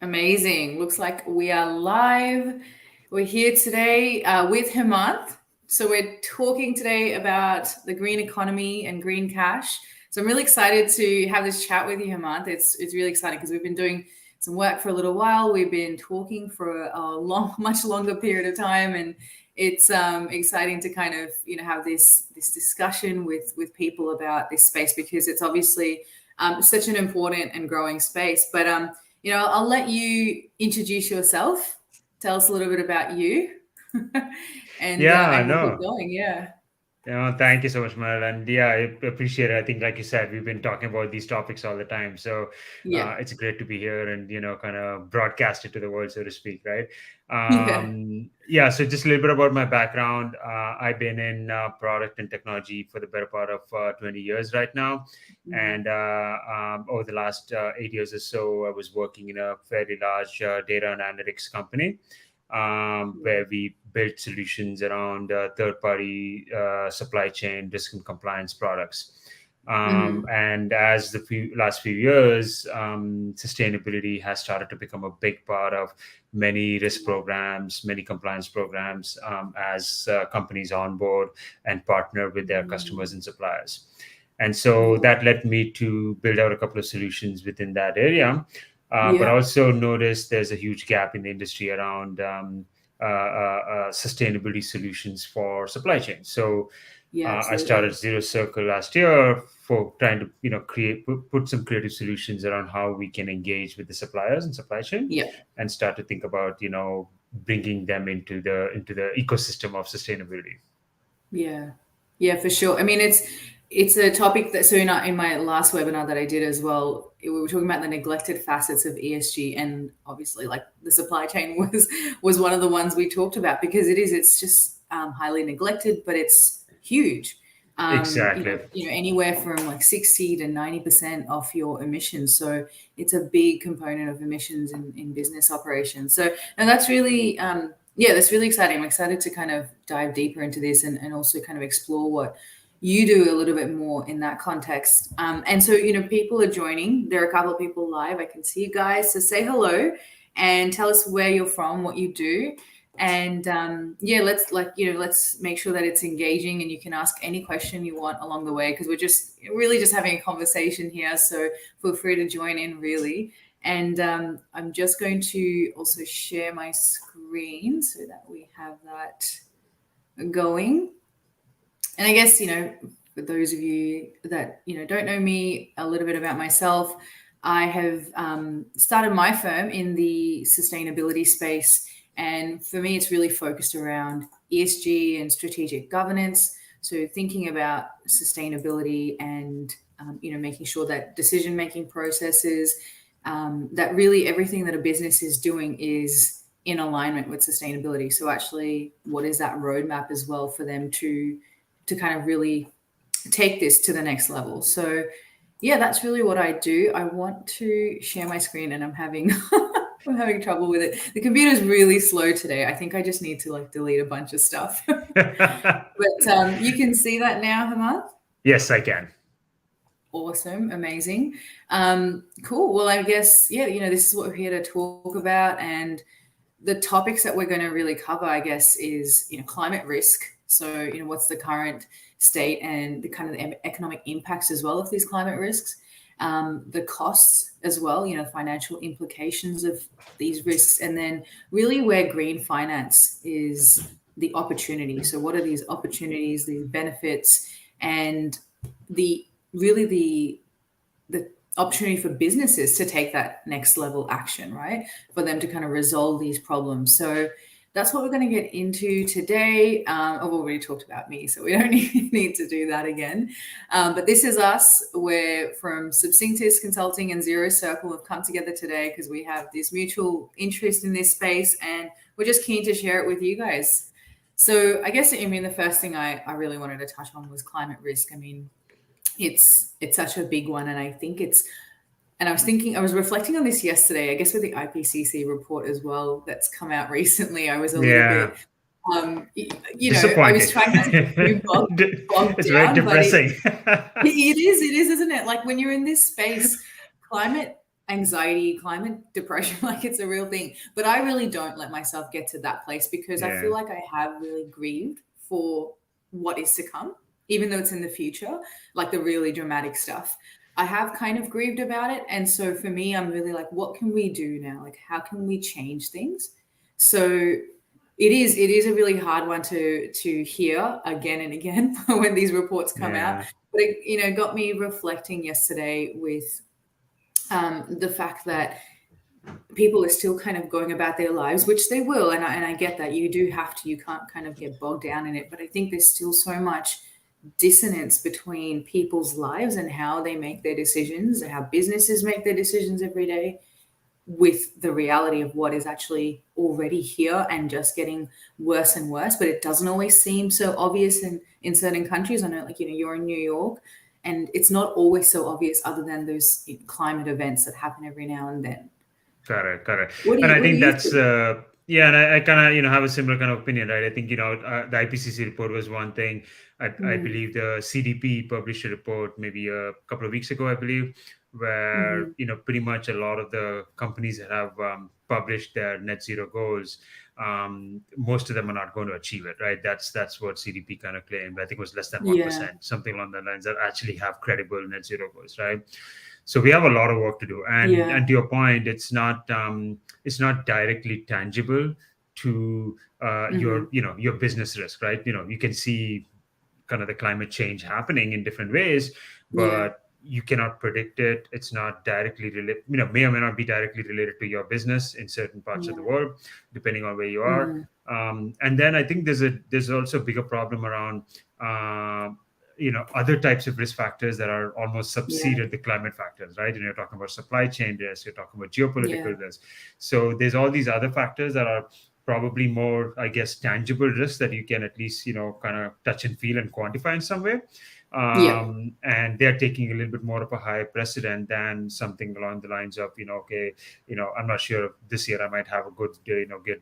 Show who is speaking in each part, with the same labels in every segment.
Speaker 1: Amazing. Looks like we are live. We're here today with Hemanth. So we're talking today about the green economy and green cash. So I'm really excited to have this chat with you, Hemanth. It's really exciting because we've been doing some work for a little while. We've been talking for a much longer period of time, and it's exciting to kind of have this discussion with people about this space because it's obviously such an important and growing space. But I'll let you introduce yourself. Tell us a little bit about you,
Speaker 2: Yeah,
Speaker 1: and we'll keep
Speaker 2: no.
Speaker 1: going. Yeah,
Speaker 2: Thank you so much, Meryl. And yeah, I appreciate it. I think, like you said, we've been talking about these topics all the time. So
Speaker 1: yeah,
Speaker 2: it's great to be here and, kind of broadcast it to the world, so to speak, right?
Speaker 1: yeah.
Speaker 2: Yeah, so just a little bit about my background. I've been in product and technology for the better part of 20 years right now.
Speaker 1: Mhm.
Speaker 2: And over the last 8 years or so, I was working in a fairly large data and analytics company
Speaker 1: Yeah.
Speaker 2: where we built solutions around third-party supply chain risk and compliance products.
Speaker 1: Mhm.
Speaker 2: And as the last few years, sustainability has started to become a big part of many risk programs, many compliance programs, as companies onboard and partner with their customers
Speaker 1: Mm.
Speaker 2: and suppliers. And so
Speaker 1: Yeah.
Speaker 2: that led me to build out a couple of solutions within that area. But
Speaker 1: Yeah.
Speaker 2: also notice there's a huge gap in the industry around sustainability solutions for supply chain. So
Speaker 1: Yeah.
Speaker 2: I started
Speaker 1: Absolutely.
Speaker 2: Zero Circle last year for trying to create put some creative solutions around how we can engage with the suppliers and supply chain,
Speaker 1: Yeah.
Speaker 2: and start to think about bringing them into the ecosystem of sustainability.
Speaker 1: Yeah. Yeah. For sure. I mean, it's a topic that in my last webinar that I did as well, we were talking about the neglected facets of ESG, and obviously, like the supply chain was one of the ones we talked about because it's just highly neglected, but it's huge.
Speaker 2: Exactly.
Speaker 1: Anywhere from like 60 to 90% off your emissions. So it's a big component of emissions in business operations. So, and that's really, yeah, that's really exciting. I'm excited to kind of dive deeper into this and also kind of explore what you do a little bit more in that context. And so, people are joining. There are a couple of people live. I can see you guys. So say hello and tell us where you're from, what you do. And yeah, let's make sure that it's engaging and you can ask any question you want along the way because we're just really just having a conversation here. So feel free to join in, really. And I'm just going to also share my screen so that we have that going. And I guess, for those of you that, don't know me, a little bit about myself, I have started my firm in the sustainability space. And for me, it's really focused around ESG and strategic governance. So thinking about sustainability and, making sure that decision-making processes, that really everything that a business is doing is in alignment with sustainability. So actually, what is that roadmap as well for them to kind of really take this to the next level. So yeah, that's really what I do. I want to share my screen and I'm having I'm having trouble with it. The computer's really slow today. I think I just need to like delete a bunch of stuff. But you can see that now, Hemanth.
Speaker 2: Yes, I can.
Speaker 1: Awesome, amazing. Cool. Well, I guess, yeah, this is what we're here to talk about. And the topics that we're going to really cover, I guess, is, climate risk. So, what's the current state and the kind of economic impacts as well of these climate risks, the costs as well, financial implications of these risks, and then really where green finance is the opportunity. So, what are these opportunities, these benefits, and the really the opportunity for businesses to take that next level action, right? For them to kind of resolve these problems. So that's what we're going to get into today. I've already talked about me, so we don't need to do that again. But this is us. We're from Subcinctus Consulting and Zero Circle have come together today because we have this mutual interest in this space and we're just keen to share it with you guys. So I guess, the first thing I really wanted to touch on was climate risk. I mean, it's such a big one, and I think I was reflecting on this yesterday, I guess with the IPCC report as well that's come out recently. I was a little
Speaker 2: Yeah.
Speaker 1: bit I was
Speaker 2: Disappointed.
Speaker 1: trying not to get too bogged
Speaker 2: It's very
Speaker 1: down, but
Speaker 2: depressing.
Speaker 1: it is, isn't it? Like when you're in this space, climate anxiety, climate depression, like it's a real thing. But I really don't let myself get to that place because I feel
Speaker 2: Yeah.
Speaker 1: like I have really grieved for what is to come, even though it's in the future, like the really dramatic stuff. I have kind of grieved about it. And so for me, I'm really like, what can we do now? Like, how can we change things? So it is a really hard one to hear again and again when these reports come out.
Speaker 2: Yeah.
Speaker 1: But it got me reflecting yesterday with the fact that people are still kind of going about their lives, which they will, and I get that you do have to, you can't kind of get bogged down in it. But I think there's still so much dissonance between people's lives and how they make their decisions, and how businesses make their decisions every day, with the reality of what is actually already here and just getting worse and worse. But it doesn't always seem so obvious in certain countries. I know, like, you're in New York, and it's not always so obvious other than those climate events that happen every now and then.
Speaker 2: Correct.
Speaker 1: What do
Speaker 2: And
Speaker 1: you
Speaker 2: I
Speaker 1: what do
Speaker 2: think
Speaker 1: you
Speaker 2: that's
Speaker 1: think?
Speaker 2: yeah, and I kind of have a similar kind of opinion, right? I think the IPCC report was one thing. I
Speaker 1: Mm,
Speaker 2: believe the CDP published a report maybe a couple of weeks ago, I believe, where
Speaker 1: mhm.
Speaker 2: pretty much a lot of the companies that have published their net zero goals, most of them are not going to achieve it, right? That's what CDP kind of claimed. I think it was less than one
Speaker 1: Yeah,
Speaker 2: percent, something along the lines, that actually have credible net zero goals, right? So we have a lot of work to do, and
Speaker 1: yeah,
Speaker 2: to your point, it's not directly tangible to your
Speaker 1: mhm,
Speaker 2: your business risk, right? You can see kind of the climate change happening in different ways,
Speaker 1: yeah,
Speaker 2: but you cannot predict it. It's not directly related, may or may not be directly related to your business in certain parts of the
Speaker 1: yeah,
Speaker 2: world, depending on where you are.
Speaker 1: mhm,
Speaker 2: And then I think there's also a bigger problem around other types of risk factors that are almost
Speaker 1: yeah,
Speaker 2: subseded the climate factors, right? You're talking about supply chain risk, you're talking about
Speaker 1: yeah,
Speaker 2: geopolitical risk. So there's all these other factors that are probably more, I guess, tangible risks that you can at least kind of touch and feel and quantify in some way.
Speaker 1: yeah,
Speaker 2: And they're taking a little bit more of a higher precedent than something along the lines of, okay, I'm not sure if this year I might have a good good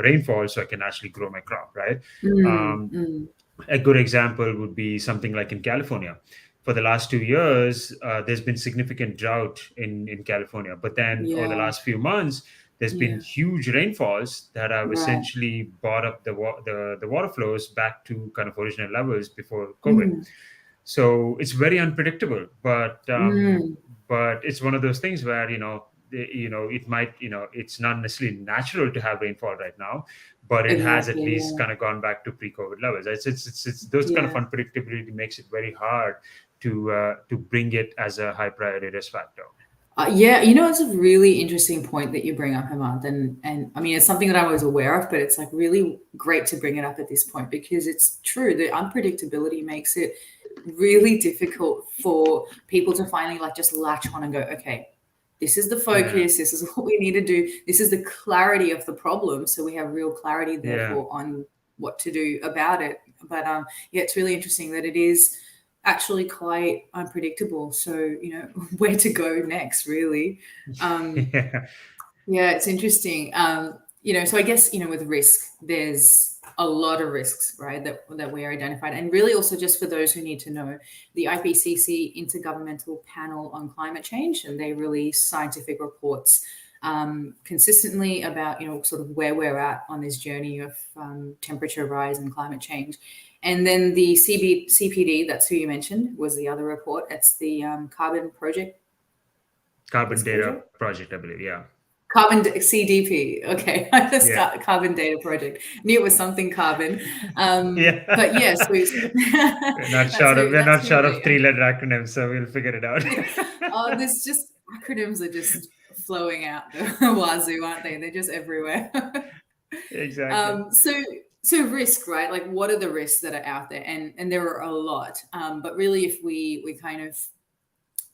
Speaker 2: rainfall, so I can actually grow my crop, right?
Speaker 1: mm,
Speaker 2: um,
Speaker 1: mm,
Speaker 2: a good example would be something like in California. For the last 2 years, there's been significant drought in California. But then over the
Speaker 1: yeah,
Speaker 2: last few months, there's been
Speaker 1: yeah,
Speaker 2: huge rainfalls that have
Speaker 1: right,
Speaker 2: essentially brought up the water flows back to kind of original levels before COVID.
Speaker 1: mm,
Speaker 2: So it's very unpredictable,
Speaker 1: mm,
Speaker 2: but it's one of those things where it might it's not necessarily natural to have rainfall right now, but it has at
Speaker 1: exactly,
Speaker 2: least
Speaker 1: yeah,
Speaker 2: kind of gone back to pre-COVID levels. It's those kind of
Speaker 1: yeah.
Speaker 2: unpredictability makes it very hard to bring it as a high priority risk factor.
Speaker 1: Yeah, it's a really interesting point that you bring up, Hemanth, and I mean, it's something that I was aware of, but it's like really great to bring it up at this point because it's true. The unpredictability makes it really difficult for people to finally like just latch on and go, okay, this is the
Speaker 2: Yeah,
Speaker 1: focus, this is what we need to do, this is the clarity of the problem, so we have real clarity,
Speaker 2: yeah.
Speaker 1: therefore, on what to do about it. But yeah, it's really interesting that it is actually quite unpredictable. So, where to go next, really. Um,
Speaker 2: Yeah.
Speaker 1: yeah, it's interesting. So I guess, with risk, there's a lot of risks, right, that we are identified. And really also just for those who need to know, the IPCC Intergovernmental Panel on Climate Change, and they release scientific reports consistently about, sort of where we're at on this journey of temperature rise and climate change. And then the CPD, that's who you mentioned, was the other report. It's the Carbon Project
Speaker 2: Carbon Data
Speaker 1: Disclosure?
Speaker 2: Project, I believe. Yeah.
Speaker 1: CDP. Okay, I just
Speaker 2: Yeah.
Speaker 1: got Carbon Data Project. Knew it was something carbon. But
Speaker 2: Yeah.
Speaker 1: yes,
Speaker 2: we're not
Speaker 1: that's
Speaker 2: short of
Speaker 1: who
Speaker 2: we're
Speaker 1: that's
Speaker 2: not
Speaker 1: who
Speaker 2: short of
Speaker 1: they.
Speaker 2: three-letter acronyms, so we'll figure it out.
Speaker 1: There's just acronyms are just flowing out the wazoo, aren't they? They're just everywhere.
Speaker 2: Exactly.
Speaker 1: So risk, right? Like, what are the risks that are out there? And there are a lot. But really, if we kind of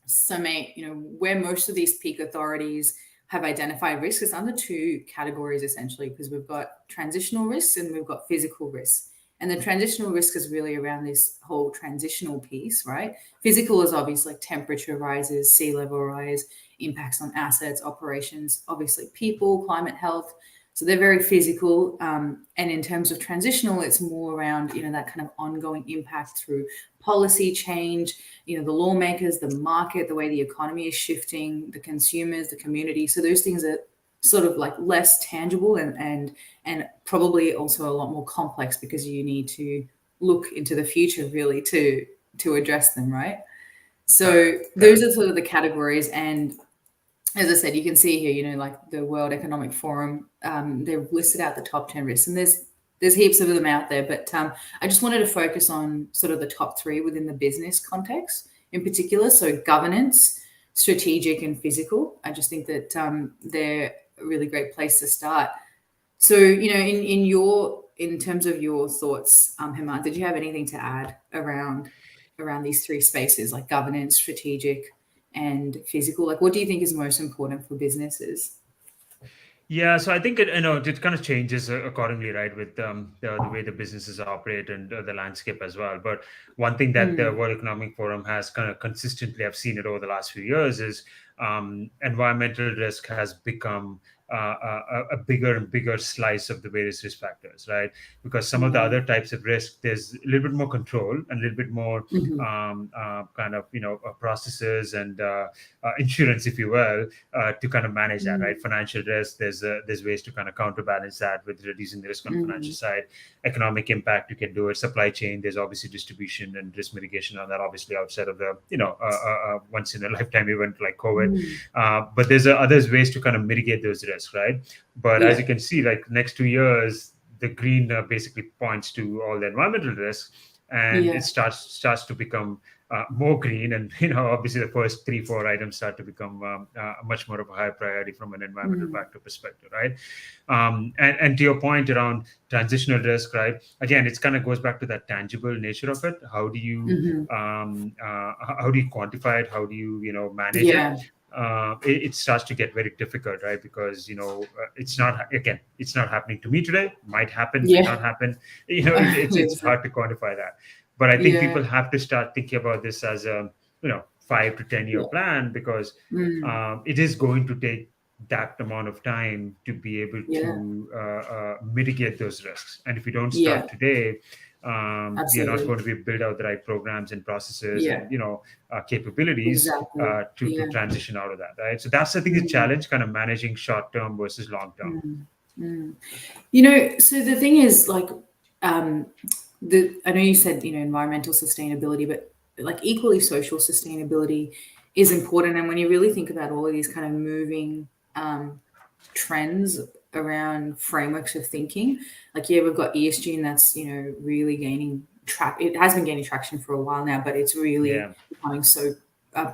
Speaker 1: summate, where most of these peak authorities have identified risks, it's under two categories essentially, because we've got transitional risks and we've got physical risks. And the transitional risk is really around this whole transitional piece, right? Physical is obviously like temperature rises, sea level rise, impacts on assets, operations, obviously people, climate health. So they're very physical. And in terms of transitional, it's more around, that kind of ongoing impact through policy change, the lawmakers, the market, the way the economy is shifting, the consumers, the community. So those things are sort of like less tangible and probably also a lot more complex, because you need to look into the future really to address them, right? So those are sort of the categories. And as I said, you can see here, like the World Economic Forum, they've listed out the top 10 risks, and there's heaps of them out there. But I just wanted to focus on sort of the top 3 within the business context in particular. So governance, strategic, and physical. I just think that they're a really great place to start. So, in terms of your thoughts, Hemanth, did you have anything to add around these 3 spaces, like governance, strategic, and physical? Like, what do you think is most important for businesses?
Speaker 2: Yeah, so I think it kind of changes accordingly, right, with the way the businesses operate and the landscape as well. But one thing that the World Economic Forum has kind of consistently, I've seen it over the last few years, is environmental risk has become a bigger and bigger slice of the various risk factors, right? Because some of the other types of risk, there's a little bit more control and a little bit more kind of processes and insurance, if you will, to kind of manage that, right? Financial risk, there's ways to kind of counterbalance that with reducing the risk on the financial side. Economic impact, you can do it. Supply chain, there's obviously distribution and risk mitigation on that, obviously outside of the once in a lifetime event like COVID. But there's others ways to kind of mitigate those risks, right? But as you can see, like next 2 years, the green basically points to all the environmental risks, and it starts to become more green, and obviously the first 3-4 items start to become much more of a high priority from an environmental factor perspective, right? And to your point around transitional risk, right? Again, it kind of goes back to that tangible nature of it. How do you quantify it? How do you manage it? It starts to get very difficult, right? Because it's not happening to me today. Might happen, may not happen. It's hard to quantify that. But I think people have to start thinking about this as a 5 to 10 year plan, because it is going to take that amount of time to be able to mitigate those risks. And if you don't start today, you're not going to be build out the right programs and processes and capabilities to transition out of that, right? So that's, I think, the challenge, kind of managing short term versus long term.
Speaker 1: So the thing is, like, I know you said environmental sustainability, but like equally social sustainability is important. And when you really think about all of these kind of moving trends around frameworks of thinking, like we've got ESG, and that's really gaining it has been gaining traction for a while now, but it's really becoming so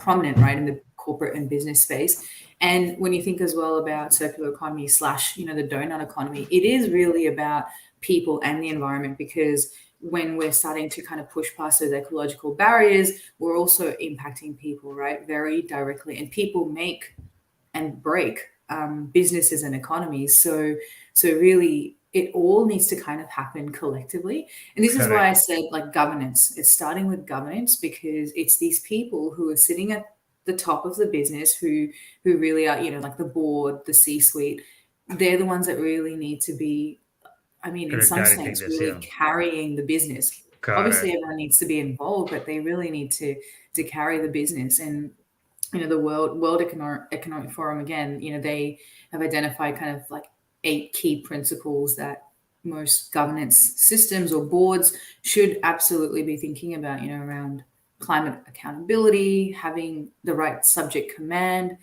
Speaker 1: prominent, right, in the corporate and business space. And when you think as well about circular economy / the donut economy, it is really about people and the environment, because when we're starting to kind of push past those ecological barriers, we're also impacting people, right, very directly. And people make and break businesses and economies. So really, it all needs to kind of happen collectively. And this is why I said, like, governance. It's starting with governance, because it's these people who are sitting at the top of the business who really are, like the board, the C-suite. They're the ones that really need to be, in some sense, really carrying the business. Obviously, everyone needs to be involved, but they really need to carry the business. And the World Economic Forum, again, they have identified kind of like 8 key principles that most governance systems or boards should absolutely be thinking about, around climate accountability, having the right subject command,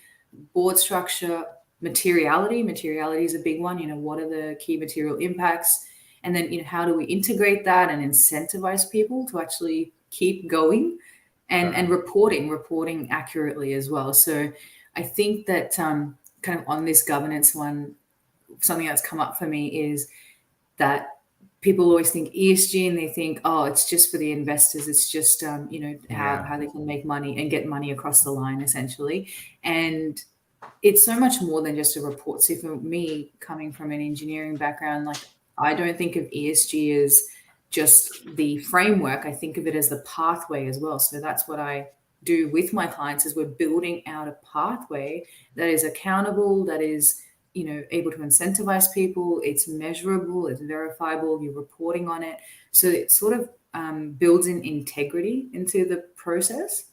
Speaker 1: board structure, materiality. Materiality is a big one. What are the key material impacts? And then, how do we integrate that and incentivize people to actually keep going? And reporting accurately as well. So I think that kind of on this governance one, something that's come up for me is that people always think ESG and they think, oh, it's just for the investors. It's just, how they can make money and get money across the line, essentially. And it's so much more than just a report. So for me, coming from an engineering background, like, I don't think of ESG as just the framework. I think of it as the pathway as well. So that's what I do with my clients, is we're building out a pathway that is accountable, that is able to incentivize people. It's measurable, it's verifiable, you're reporting on it. So it sort of builds in integrity into the process.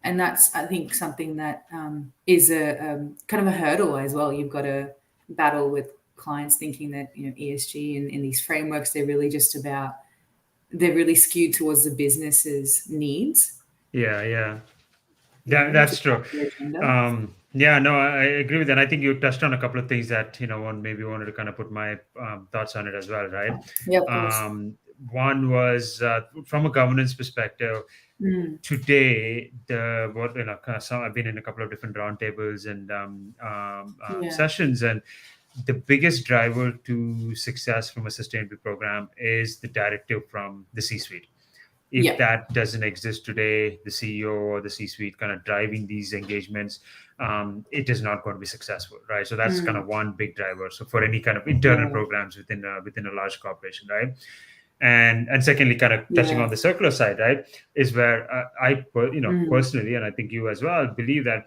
Speaker 1: And that's, I think, something that is a kind of a hurdle as well. You've got to battle with clients thinking that, ESG and in these frameworks, they're really skewed towards the business's needs.
Speaker 2: Yeah.
Speaker 1: To
Speaker 2: That's true.
Speaker 1: drive their agenda.
Speaker 2: Yeah, no, I agree with that. I think you touched on a couple of things that, maybe wanted to kind of put my thoughts on it as well, right?
Speaker 1: Yeah, of course.
Speaker 2: One was from a governance perspective.
Speaker 1: Mm.
Speaker 2: Today, I've been in a couple of different roundtables and
Speaker 1: Yeah.
Speaker 2: sessions, and the biggest driver to success from a sustainability program is the directive from the C-suite. If
Speaker 1: Yeah.
Speaker 2: that doesn't exist today, the CEO or the C-suite kind of driving these engagements, it is not going to be successful, right? So that's kind of one big driver. So for any kind of internal
Speaker 1: Yeah.
Speaker 2: programs within a large corporation, right? And secondly, kind of touching
Speaker 1: Yeah.
Speaker 2: on the circular side, right, is where personally, and I think you as well, believe that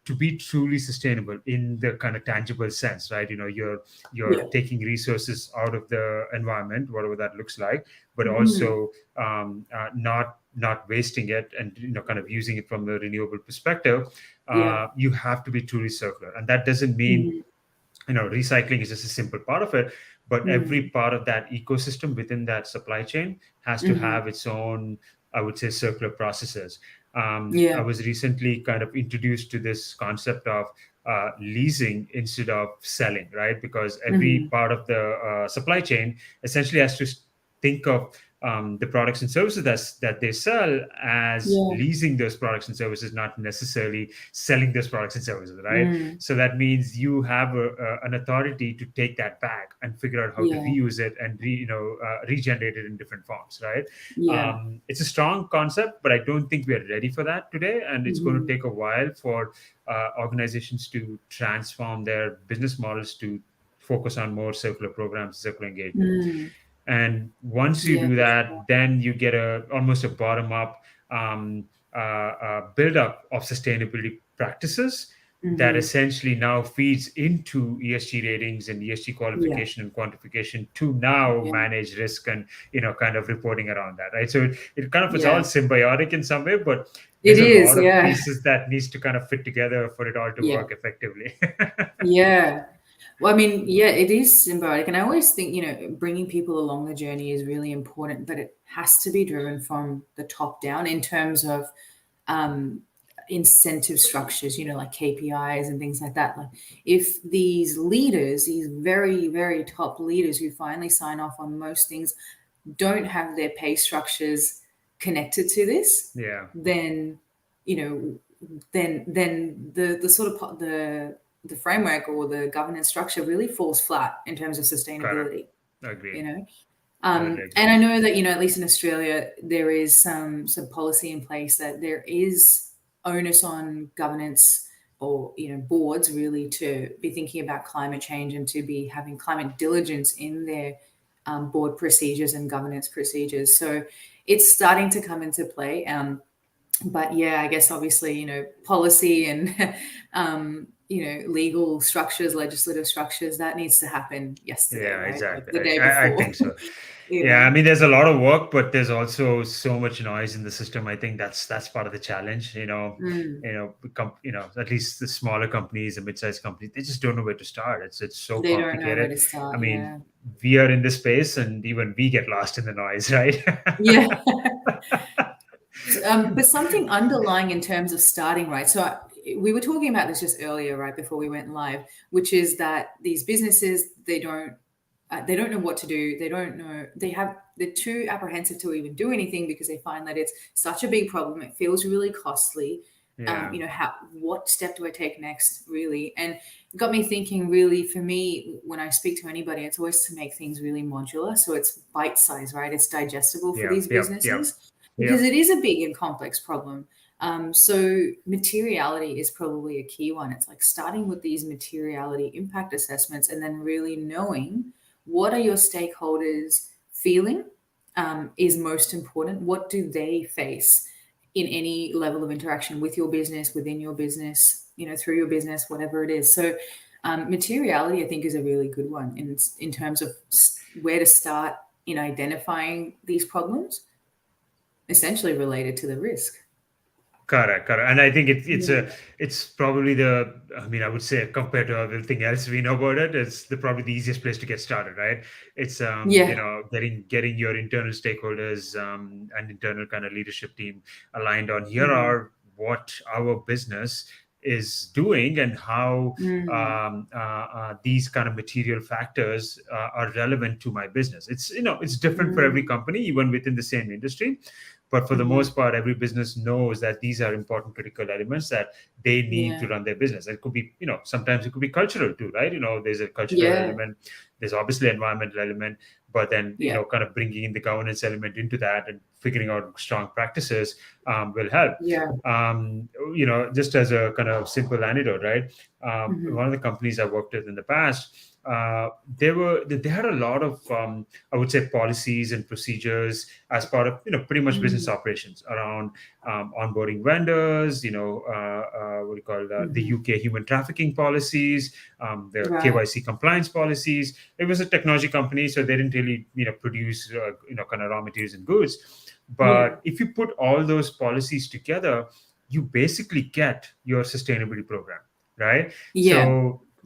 Speaker 2: to be truly sustainable in the kind of tangible sense, right? You're
Speaker 1: Yeah.
Speaker 2: taking resources out of the environment, whatever that looks like, but
Speaker 1: Mm.
Speaker 2: also not wasting it, and kind of using it from the renewable perspective.
Speaker 1: Yeah.
Speaker 2: You have to be truly circular, and that doesn't mean recycling is just a simple part of it, but every part of that ecosystem within that supply chain has to have its own, I would say, circular processes. I
Speaker 1: Yeah.
Speaker 2: was recently kind of introduced to this concept of leasing instead of selling, right? Because every part of the supply chain essentially has to think of the products and services that they sell as
Speaker 1: Yeah.
Speaker 2: leasing those products and services, not necessarily selling those products and services, right?
Speaker 1: Mm.
Speaker 2: So that means you have an authority to take that back and figure out how to
Speaker 1: Yeah.
Speaker 2: reuse it and regenerate it in different forms, right?
Speaker 1: Yeah.
Speaker 2: It's a strong concept, but I don't think we are ready for that today, and it's going to take a while for organizations to transform their business models to focus on more circular programs, circular engagement. And once you
Speaker 1: Yeah,
Speaker 2: do
Speaker 1: for
Speaker 2: that,
Speaker 1: sure.
Speaker 2: then you get almost a bottom up build up of sustainability practices that essentially now feeds into ESG ratings and ESG
Speaker 1: Yeah.
Speaker 2: qualification and quantification to now
Speaker 1: Yeah.
Speaker 2: manage risk and kind of reporting around that, right? So it kind of is all
Speaker 1: Yeah.
Speaker 2: symbiotic in some way, but
Speaker 1: It
Speaker 2: there's a
Speaker 1: is.
Speaker 2: lot of
Speaker 1: Yeah.
Speaker 2: pieces that needs to kind of fit together for it all to
Speaker 1: Yeah.
Speaker 2: work effectively.
Speaker 1: Yeah. Well, I mean, yeah, it is symbiotic. And I always think, bringing people along the journey is really important, but it has to be driven from the top down in terms of incentive structures, like KPIs and things like that. Like if these leaders, these very, very top leaders who finally sign off on most things, don't have their pay structures connected to this,
Speaker 2: Yeah,
Speaker 1: then, then the sort of the framework or the governance structure really falls flat in terms of
Speaker 2: correct.
Speaker 1: sustainability,
Speaker 2: Agreed.
Speaker 1: you know.
Speaker 2: Totally agree.
Speaker 1: And I know that, at least in Australia, there is some policy in place that there is onus on governance or, boards really to be thinking about climate change and to be having climate diligence in their board procedures and governance procedures. So it's starting to come into play. But yeah, I guess obviously, policy and, legal structures, legislative structures, that needs to happen yesterday,
Speaker 2: Yeah,
Speaker 1: right? Like
Speaker 2: exactly.
Speaker 1: the day
Speaker 2: I
Speaker 1: before,
Speaker 2: think so.
Speaker 1: you
Speaker 2: Yeah, I
Speaker 1: know?
Speaker 2: mean, there's a lot of work, but there's also so much noise in the system. I think that's part of the challenge.
Speaker 1: Mm.
Speaker 2: At least the smaller companies, the mid-sized companies, they just don't know where to start. It's so
Speaker 1: They don't know where
Speaker 2: complicated.
Speaker 1: to
Speaker 2: I
Speaker 1: start.
Speaker 2: mean,
Speaker 1: Yeah.
Speaker 2: we are in this space, and even we get lost in the noise, right?
Speaker 1: Yeah. But something underlying in terms of starting, right? So we were talking about this just earlier, right, before we went live, which is that these businesses, they don't know what to do. They don't know. They're too apprehensive to even do anything because they find that it's such a big problem. It feels really costly.
Speaker 2: Yeah,
Speaker 1: What step do I take next, really? And it got me thinking, really, for me, when I speak to anybody, it's always to make things really modular. So it's bite size, right? It's digestible for
Speaker 2: yeah,
Speaker 1: these
Speaker 2: yeah,
Speaker 1: businesses
Speaker 2: yeah.
Speaker 1: because it is a big and complex problem. So materiality is probably a key one. It's like starting with these materiality impact assessments and then really knowing what are your stakeholders feeling is most important. What do they face in any level of interaction with your business, within your business, through your business, whatever it is. So materiality, I think, is a really good one in terms of where to start in identifying these problems, essentially related to the risk.
Speaker 2: Correct. And I think it's probably I would say, compared to everything else we know about it, it's probably the easiest place to get started, right? It's getting your internal stakeholders and internal kind of leadership team aligned on here are what our business is doing and how these kind of material factors are relevant to my business. It's different for every company, even within the same industry. But for the most part, every business knows that these are important critical elements that they need to run their business. It could be, sometimes it could be cultural too, right? There's a cultural element, there's obviously environmental element, but then, kind of bringing in the governance element into that and figuring out strong practices will help. Just as a kind of simple anecdote, right? One of the companies I worked with in the past, they had a lot of I would say policies and procedures as part of pretty much business operations around onboarding vendors, what do you call the UK human trafficking policies, the KYC compliance policies. It was a technology company, so they didn't really produce kind of raw materials and goods. But if you put all those policies together, you basically get your sustainability program, right?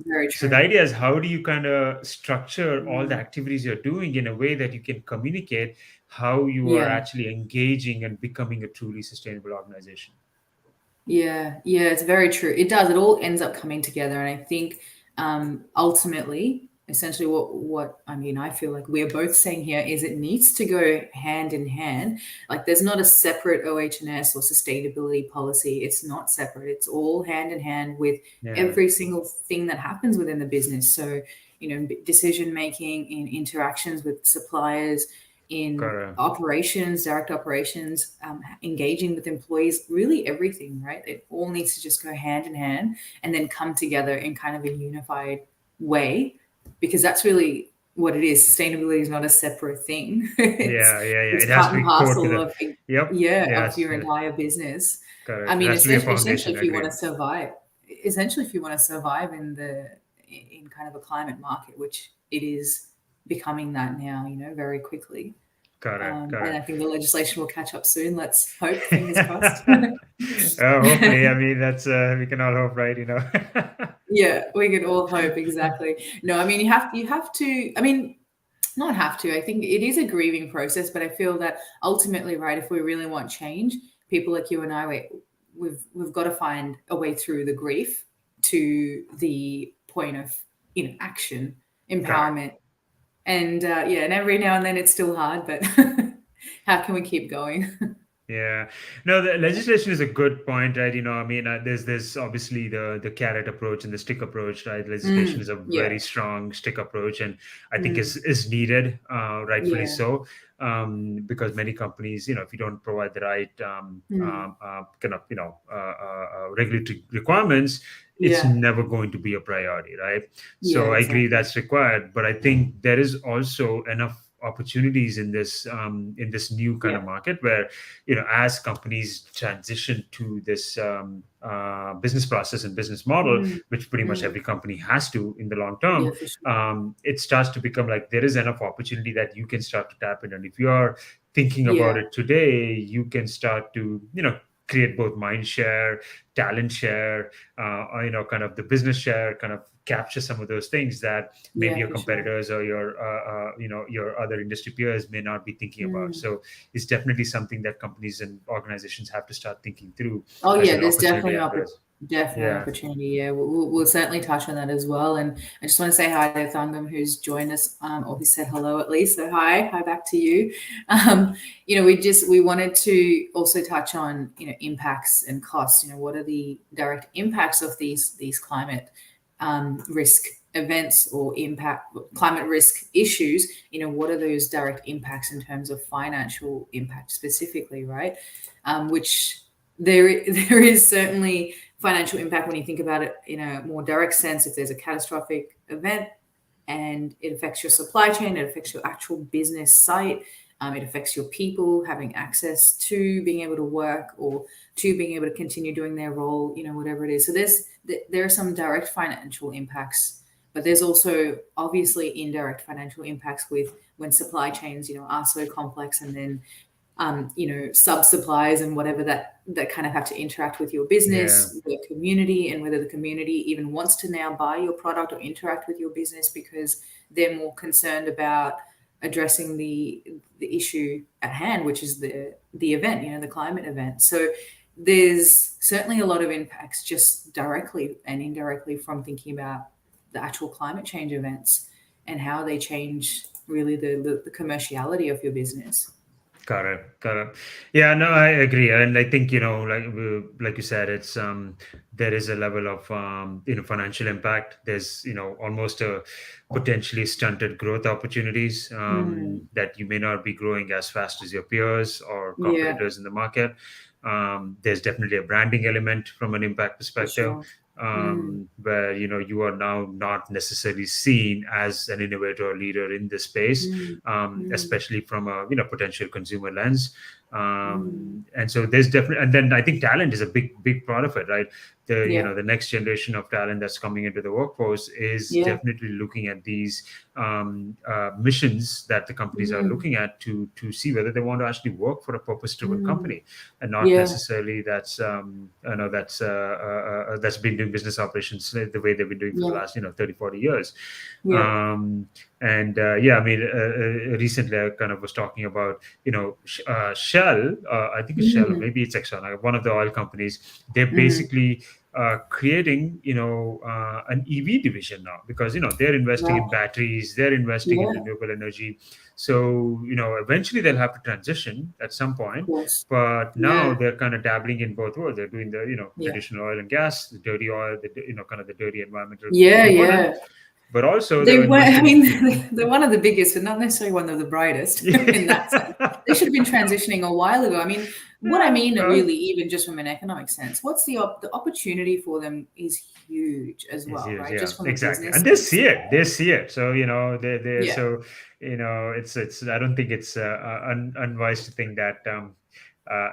Speaker 1: Very true.
Speaker 2: So the idea is, how do you kind of structure all the activities you're doing in a way that you can communicate how you are actually engaging and becoming a truly sustainable organization?
Speaker 1: Yeah, it's very true. It does. It all ends up coming together. And I think ultimately, essentially what I feel like we're both saying here is it needs to go hand in hand. Like there's not a separate OH&S or sustainability policy. It's not separate. It's all hand in hand with every single thing that happens within the business. So, decision making, in interactions with suppliers, in operations, direct operations, engaging with employees, really everything, right? It all needs to just go hand in hand and then come together in kind of a unified way, because that's really what it is. Sustainability is not a separate thing. It's
Speaker 2: it has
Speaker 1: part
Speaker 2: to
Speaker 1: and
Speaker 2: be core to
Speaker 1: parcel
Speaker 2: the
Speaker 1: of your entire business.
Speaker 2: Correct.
Speaker 1: I mean,
Speaker 2: essentially,
Speaker 1: if you want to survive, in kind of a climate market, which it is becoming that now, very quickly.
Speaker 2: Correct.
Speaker 1: And I think the legislation will catch up soon. Let's hope, fingers crossed.
Speaker 2: Hopefully, that's we can all hope, right?
Speaker 1: Yeah, we can all hope, exactly. No, I mean, you have to. I mean, not have to. I think it is a grieving process, but I feel that ultimately, right, if we really want change, people like you and I, we've got to find a way through the grief to the point of action, empowerment. And and every now and then it's still hard, but how can we keep going?
Speaker 2: Yeah, no, the legislation is a good point, right? There's obviously the carrot approach and the stick approach, right? Legislation is a very strong stick approach, and I think is needed, rightfully so, because many companies, if you don't provide the right kind of regulatory requirements, it's never going to be a priority, right? So I agree that's required, but I think there is also enough opportunities in this new kind of market where as companies transition to this business process and business model, which pretty much every company has to in the long term, it starts to become like there is enough opportunity that you can start to tap in. And if you are thinking about it today, you can start to create both mind share, talent share, kind of the business share, kind of capture some of those things that maybe your competitors or your your other industry peers may not be thinking about. So it's definitely something that companies and organizations have to start thinking through.
Speaker 1: There's definitely opportunity. Yeah, we'll certainly touch on that as well. And I just want to say hi to Thangam, who's joined us, or who said hello at least. So hi back to you. We wanted to also touch on impacts and costs. What are the direct impacts of these climate risk events or climate risk issues? What are those direct impacts in terms of financial impact specifically, right? Which there is certainly financial impact when you think about it in a more direct sense. If there's a catastrophic event and it affects your supply chain, it affects your actual business site, It affects your people having access to being able to work or to being able to continue doing their role, whatever it is. So there are some direct financial impacts, but there's also obviously indirect financial impacts with when supply chains, are so complex, and then sub suppliers and whatever that kind of have to interact with your business, the community, and whether the community even wants to now buy your product or interact with your business because they're more concerned about addressing the issue at hand, which is the event, the climate event. So there's certainly a lot of impacts just directly and indirectly from thinking about the actual climate change events and how they change really the commerciality of your business.
Speaker 2: Got it. Yeah, no, I agree, and I think like you said, it's there is a level of financial impact. There's almost a potentially stunted growth opportunities that you may not be growing as fast as your peers or competitors in the market. There's definitely a branding element from an impact perspective.
Speaker 1: Sure.
Speaker 2: Where you are now not necessarily seen as an innovator or leader in this space, especially from a potential consumer lens. And so there's definitely, and then I think talent is a big part of it, right? The next generation of talent that's coming into the workforce is definitely looking at these missions that the companies are looking at to see whether they want to actually work for a purpose-driven company, and not necessarily that's been doing business operations the way they've been doing for the last 30-40 years. Recently I kind of was talking about Shell. I think it's Shell, or maybe it's Exxon, one of the oil companies. They're basically creating an EV division now, because they're investing in batteries, they're investing in renewable energy. So eventually they'll have to transition at some point, but now they're kind of dabbling in both worlds. They're doing the traditional oil and gas, the dirty oil, kind of the dirty environmental component. But also
Speaker 1: they're one of the biggest, but not necessarily one of the brightest in that sense. They should have been transitioning a while ago. I mean, what I mean, really, even just from an economic sense, what's the opportunity for them is huge as well, right? Just from
Speaker 2: exactly,
Speaker 1: a business,
Speaker 2: and they see it. So so it's I don't think it's unwise to think that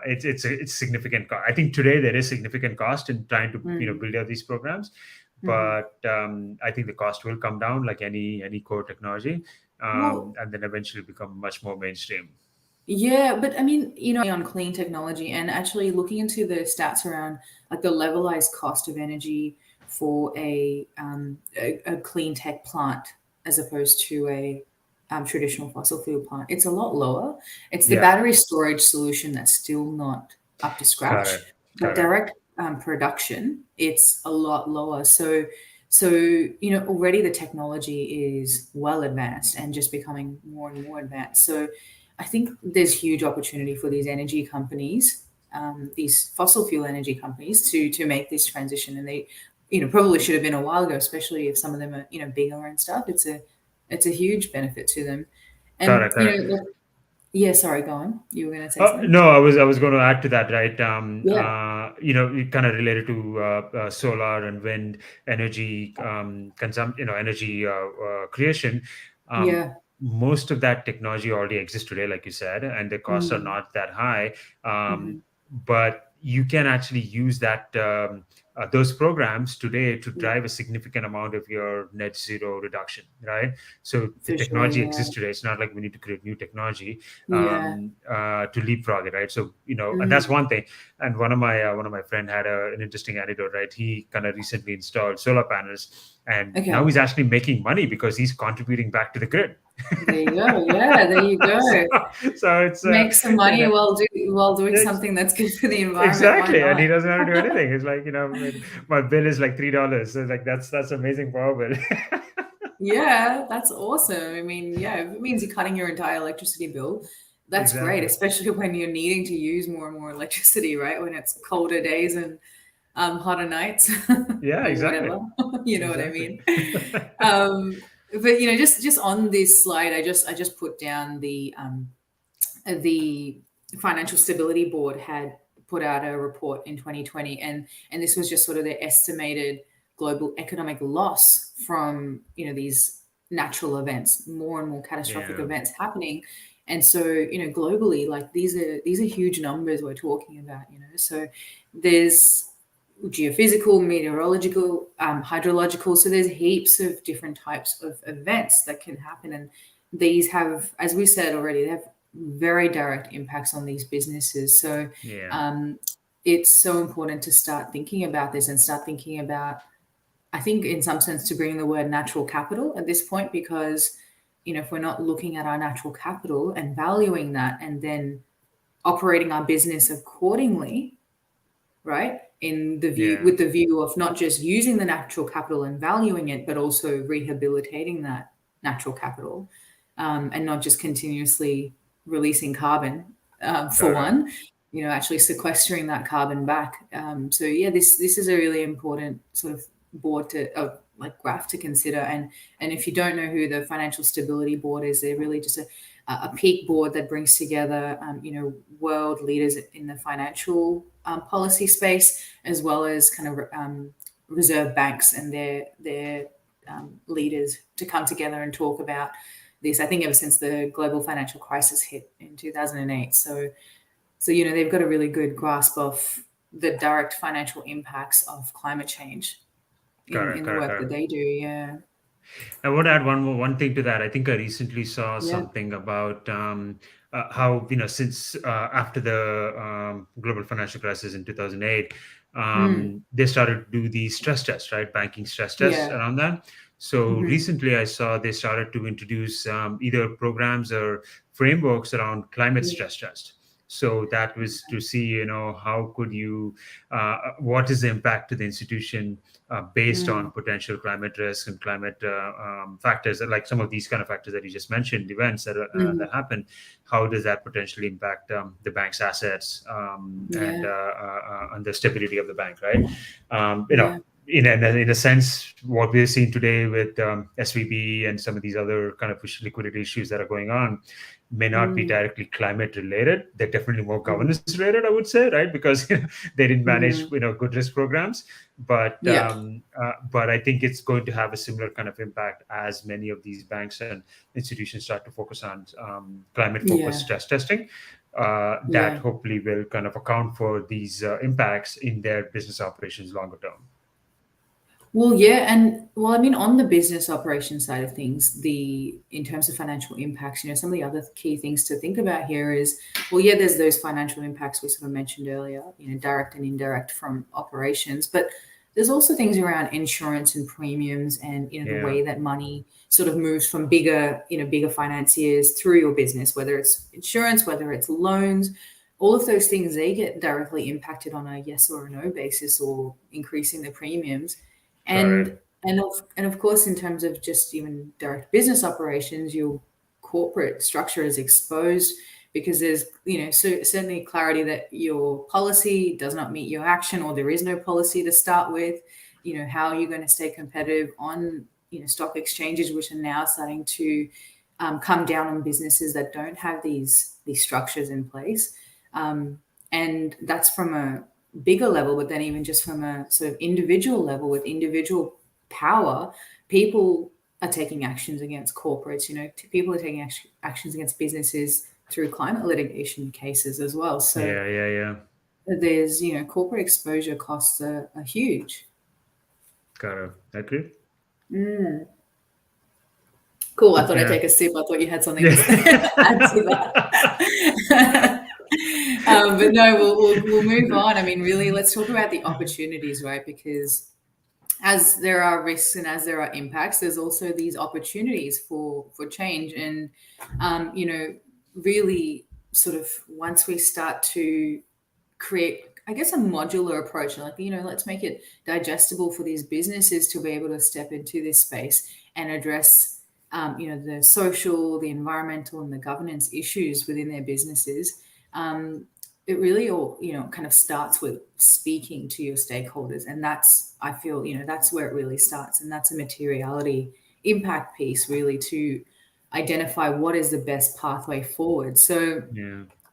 Speaker 2: it's significant. I think today there is significant cost in trying to build out these programs. But I think the cost will come down like any core technology, and then eventually become much more mainstream.
Speaker 1: Yeah, but I mean, on clean technology and actually looking into the stats around like the levelized cost of energy for a clean tech plant as opposed to a traditional fossil fuel plant, it's a lot lower. It's the battery storage solution that's still not up to scratch. But direct production, it's a lot lower. So already the technology is well advanced and just becoming more and more advanced. So I think there's huge opportunity for these energy companies, these fossil fuel energy companies, to make this transition. And they, probably should have been a while ago, especially if some of them are, bigger and stuff. It's a huge benefit to them. And yeah, sorry, go on. You were going to say something?
Speaker 2: No, I was going to add to that, right? It kind of related to solar and wind energy energy creation. Most of that technology already exists today, like you said, and the costs are not that high. But you can actually use that those programs today to drive a significant amount of your net zero reduction, right? So the technology exists today. It's not like we need to create new technology to leapfrog it, right? So and that's one thing. And one of my friend had an interesting anecdote, right? He kind of recently installed solar panels, and now he's actually making money because he's contributing back to the grid.
Speaker 1: There you go. Yeah, there you go.
Speaker 2: So it's
Speaker 1: make some money while doing something that's good for the environment.
Speaker 2: Exactly, and he doesn't have to do anything. It's like my bill is like $3. So like that's amazing power bill.
Speaker 1: Yeah, that's awesome. I mean, if it means you're cutting your entire electricity bill, that's great, especially when you're needing to use more and more electricity, right? When it's colder days and hotter nights.
Speaker 2: Yeah, exactly.
Speaker 1: Whatever. You know what I mean? But just on this slide, I just put down the Financial Stability Board had put out a report in 2020, and this was just sort of their estimated global economic loss from these natural events, more and more catastrophic events happening. And so, globally, like these are huge numbers we're talking about, so there's geophysical, meteorological, hydrological. So there's heaps of different types of events that can happen. And these have, as we said already, they have very direct impacts on these businesses. So it's so important to start thinking about this and start thinking about, I think in some sense, to bring the word natural capital at this point, because, if we're not looking at our natural capital and valuing that and then operating our business accordingly, right? With the view of not just using the natural capital and valuing it, but also rehabilitating that natural capital, and not just continuously releasing carbon, for one, actually sequestering that carbon back. So yeah, this is a really important sort of board graph to consider. And if you don't know who the Financial Stability Board is, they're really just a peak board that brings together, world leaders in the financial policy space, as well as kind of reserve banks and their leaders to come together and talk about this. I think ever since the global financial crisis hit in 2008. So they've got a really good grasp of the direct financial impacts of climate change in the work that they do. Yeah.
Speaker 2: I would add one thing to that. I think I recently saw something about how, since after the global financial crisis in 2008, they started to do these stress tests, right? Banking stress tests around that. So recently I saw they started to introduce either programs or frameworks around climate stress test. So that was to see, how could you, what is the impact to the institution based on potential climate risk and climate factors, like some of these kind of factors that you just mentioned, events that happen. How does that potentially impact the bank's assets and the stability of the bank, right? In a sense, what we're seeing today with SVB and some of these other kind of liquidity issues that are going on may not be directly climate related. They're definitely more governance related, I would say, right? Because they didn't manage good risk programs. But I think it's going to have a similar kind of impact as many of these banks and institutions start to focus on climate focused stress testing. That hopefully will kind of account for these impacts in their business operations longer term.
Speaker 1: Well, yeah. And I mean, on the business operation side of things, in terms of financial impacts, some of the other key things to think about here is, there's those financial impacts we sort of mentioned earlier, direct and indirect from operations, but there's also things around insurance and premiums and, the way that money sort of moves from bigger financiers through your business, whether it's insurance, whether it's loans. All of those things, they get directly impacted on a yes or a no basis, or increasing the premiums. And of course, in terms of just even direct business operations, your corporate structure is exposed because there's, certainly clarity that your policy does not meet your action, or there is no policy to start with. How are you going to stay competitive on, stock exchanges, which are now starting to come down on businesses that don't have these structures in place. And that's from a bigger level, but then even just from a sort of individual level, with individual power, people are taking actions against corporates. People are taking actions against businesses through climate litigation cases as well. So there's, corporate exposure costs are huge.
Speaker 2: Got it. Agree.
Speaker 1: Cool. I thought I'd take a sip. I thought you had something to add to that. But no, we'll move on. I mean, really, let's talk about the opportunities, right? Because as there are risks and as there are impacts, there's also these opportunities for change. And, really sort of once we start to create, I guess, a modular approach, like, let's make it digestible for these businesses to be able to step into this space and address, the social, the environmental, and the governance issues within their businesses. It really all, kind of starts with speaking to your stakeholders. And that's, I feel, that's where it really starts. And that's a materiality impact piece, really, to identify what is the best pathway forward. So,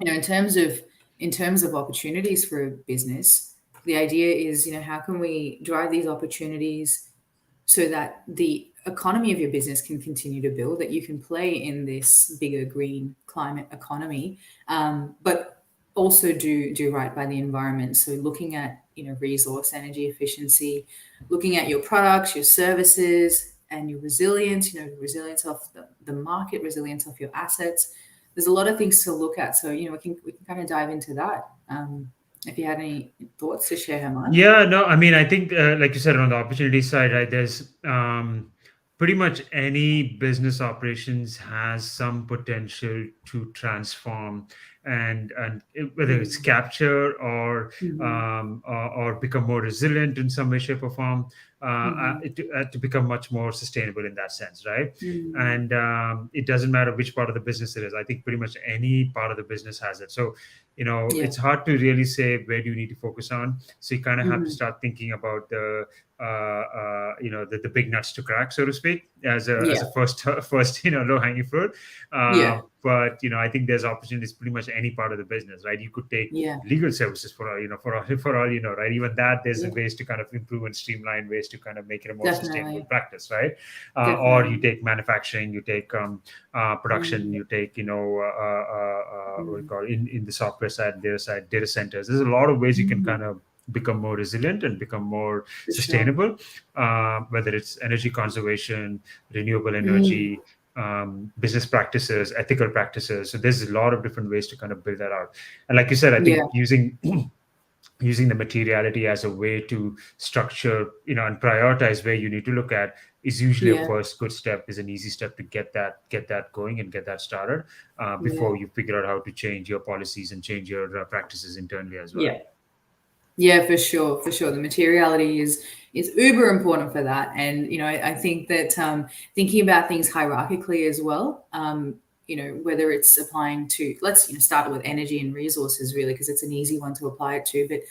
Speaker 1: in terms of opportunities for a business, the idea is, how can we drive these opportunities so that the economy of your business can continue to build, that you can play in this bigger green climate economy, but also do right by the environment. So looking at, resource energy efficiency, looking at your products, your services, and your resilience, resilience of the market, resilience of your assets. There's a lot of things to look at. So, we can kind of dive into that. If you had any thoughts to share, Hemanth.
Speaker 2: Yeah, no, I mean, I think, like you said, on the opportunity side, right, there's pretty much any business operations has some potential to transform whether it's capture or become more resilient in some way, shape, or form, to become much more sustainable in that sense, right? And it doesn't matter which part of the business it is. I think pretty much any part of the business has it. So,
Speaker 1: Yeah.
Speaker 2: it's hard to really say where do you need to focus on. So you kind of have to start thinking about the big nuts to crack, so to speak, as a first low hanging fruit. But I think there's opportunities pretty much any part of the business, right? You could take legal services for all you know, right? Even that there's ways to kind of improve and streamline, ways to kind of make it a more sustainable practice, right? Or you take manufacturing, you take production, you take what we call in the software side, data centers. There's a lot of ways you can kind of become more resilient and become more sustainable, whether it's energy conservation, renewable energy, business practices, ethical practices. So there's a lot of different ways to kind of build that out. And like you said, I think using the materiality as a way to structure, and prioritize where you need to look at is usually a first good step, is an easy step to get that going and get that started before you figure out how to change your policies and change your practices internally as well.
Speaker 1: Yeah, for sure. The materiality is uber important for that. And, I think that thinking about things hierarchically as well, whether it's applying to, let's start with energy and resources, really, because it's an easy one to apply it to. But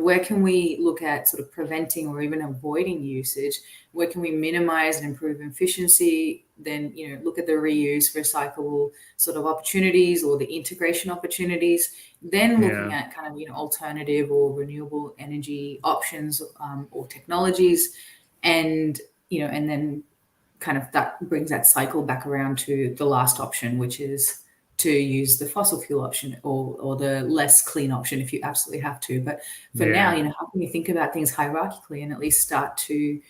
Speaker 1: where can we look at sort of preventing or even avoiding usage? Where can we minimize and improve efficiency? Then look at the reuse, recyclable sort of opportunities or the integration opportunities. Then looking at kind of alternative or renewable energy options or technologies, and and then kind of that brings that cycle back around to the last option, which is to use the fossil fuel option or the less clean option if you absolutely have to. But for now, how can you think about things hierarchically and at least start to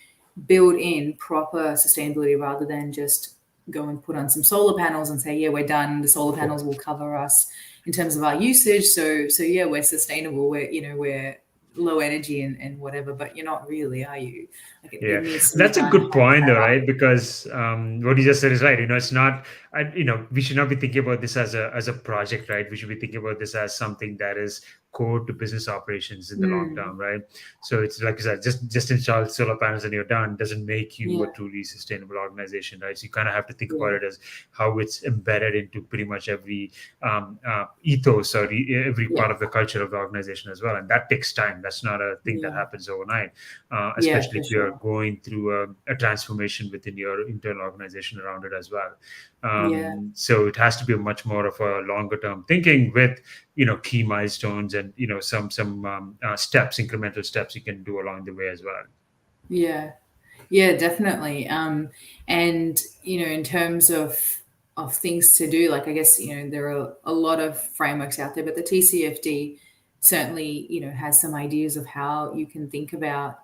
Speaker 1: build in proper sustainability rather than just go and put on some solar panels and say, we're done. The solar panels will cover us in terms of our usage. So we're sustainable. We're low energy and whatever, but you're not really, are you?
Speaker 2: That's a good point though, right? Because what you just said is right. It's not, we should not be thinking about this as a project, right? We should be thinking about this as something that is core to business operations in the long term, right? So it's like I said, just install solar panels and you're done doesn't make you a truly sustainable organization, right? So you kind of have to think about it as how it's embedded into pretty much every ethos or every part of the culture of the organization as well. And that takes time. That's not a thing that happens overnight, especially if you're going through a transformation within your internal organization around it as well. So it has to be much more of a longer term thinking with key milestones and some steps, incremental steps you can do along the way as well.
Speaker 1: Definitely. And in terms of things to do, like I guess there are a lot of frameworks out there, but the TCFD certainly has some ideas of how you can think about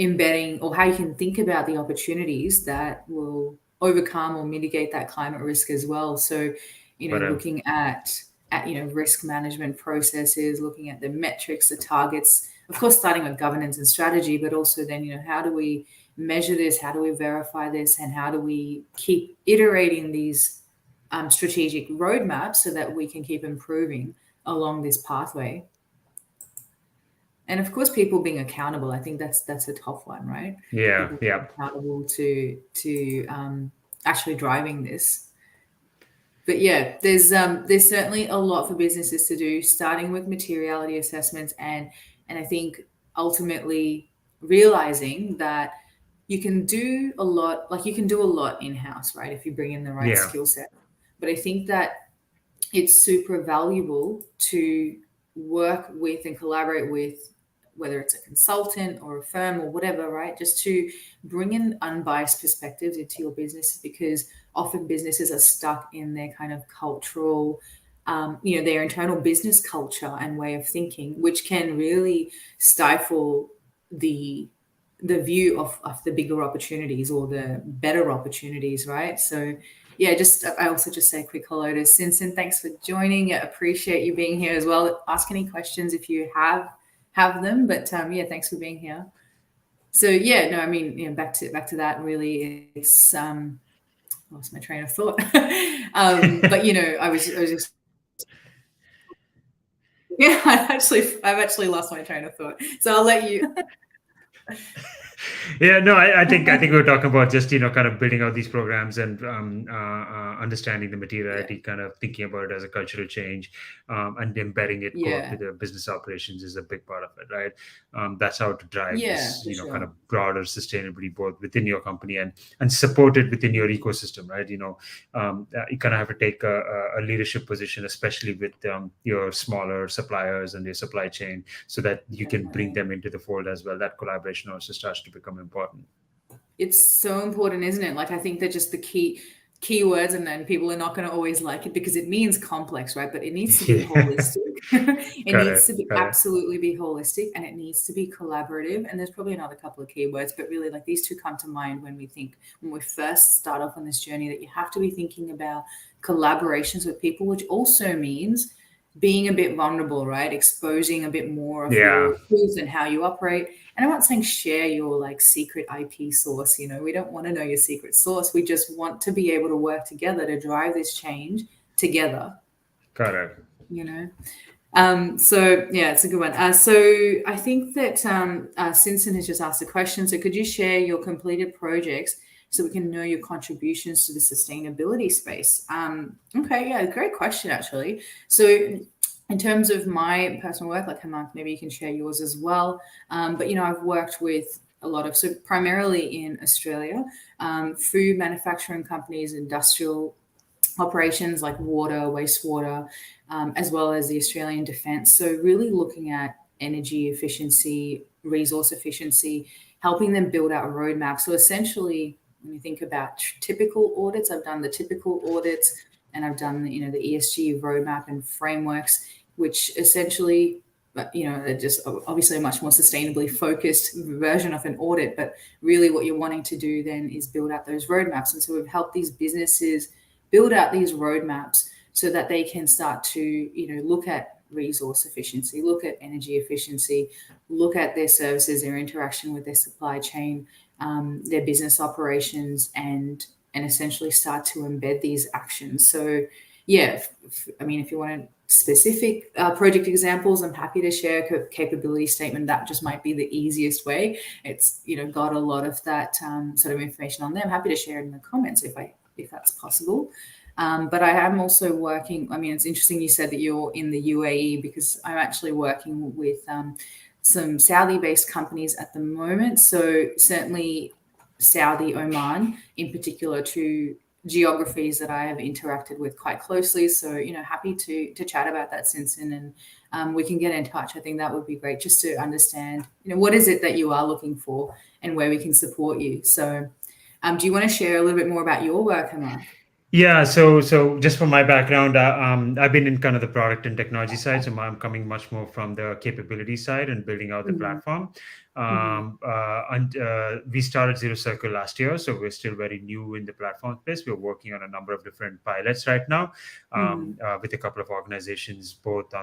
Speaker 1: embedding or how you can think about the opportunities that will overcome or mitigate that climate risk as well. So looking at risk management processes, looking at the metrics, the targets, of course starting with governance and strategy, but also then how do we measure this, how do we verify this, and how do we keep iterating these strategic roadmaps so that we can keep improving along this pathway. And of course, people being accountable. I think that's a tough one, right? Accountable to actually driving this. But there's certainly a lot for businesses to do, starting with materiality assessments, and I think ultimately realizing that you can do a lot. Like you can do a lot in-house, right? If you bring in the right skill set. But I think that it's super valuable to work with and collaborate with whether it's a consultant or a firm or whatever, right? Just to bring in unbiased perspectives into your business, because often businesses are stuck in their kind of cultural, their internal business culture and way of thinking, which can really stifle the view of the bigger opportunities or the better opportunities, right? So yeah, I also just say a quick hello to Sinsen. Thanks for joining. I appreciate you being here as well. Ask any questions if you have them. But yeah, thanks for being here. So yeah, no, I mean, back to that. Really, it's lost my train of thought. But I was just yeah, I've actually lost my train of thought. So I'll let you.
Speaker 2: Yeah, no, I think we were talking about just kind of building out these programs and understanding the materiality, kind of thinking about it as a cultural change, and embedding it core to the business operations is a big part of it, right? That's how to drive this, kind of broader sustainability both within your company and support it within your ecosystem, right? You kind of have to take a leadership position, especially with your smaller suppliers and your supply chain, so that you can bring them into the fold as well. That collaboration also starts to become important.
Speaker 1: It's so important, isn't it? Like, I think they're just the keywords, and then people are not going to always like it because it means complex, right? But it needs to be holistic. It needs to be absolutely be holistic, and it needs to be collaborative. And there's probably another couple of keywords, but really, like, these two come to mind when we first start off on this journey, that you have to be thinking about collaborations with people, which also means being a bit vulnerable, right? Exposing a bit more of your truth and how you operate. And I'm not saying share your like secret IP source. We don't want to know your secret source. We just want to be able to work together to drive this change together.
Speaker 2: Got it.
Speaker 1: So yeah, it's a good one. So I think that Sinsen has just asked a question. So could you share your completed projects so we can know your contributions to the sustainability space? Okay, yeah, great question, actually. So in terms of my personal work, like Hemanth, maybe you can share yours as well. But, I've worked with a lot of, so primarily in Australia, food manufacturing companies, industrial operations like water, wastewater, as well as the Australian Defence. So really looking at energy efficiency, resource efficiency, helping them build out a roadmap. So essentially, when you think about typical audits, I've done the typical audits, and I've done the ESG roadmap and frameworks, which essentially, they're just obviously a much more sustainably focused version of an audit. But really what you're wanting to do then is build out those roadmaps. And so we've helped these businesses build out these roadmaps so that they can start to, look at resource efficiency, look at energy efficiency, look at their services, their interaction with their supply chain, their business operations, and essentially start to embed these actions. So yeah, if you want specific project examples, I'm happy to share a capability statement. That just might be the easiest way. It's got a lot of that sort of information on there. I'm happy to share it in the comments if that's possible. But I am also working, it's interesting you said that you're in the UAE, because I'm actually working with some Saudi-based companies at the moment. So certainly Saudi, Oman in particular, two geographies that I have interacted with quite closely. So, happy to chat about that, Sinsen, and we can get in touch. I think that would be great, just to understand, what is it that you are looking for and where we can support you. So do you want to share a little bit more about your work, Hemanth?
Speaker 2: Yeah, so just from my background, I've been in kind of the product and technology side, so I'm coming much more from the capability side and building out the platform. And we started Zero Circle last year, so we're still very new in the platform space. We're working on a number of different pilots right now with a couple of organizations, both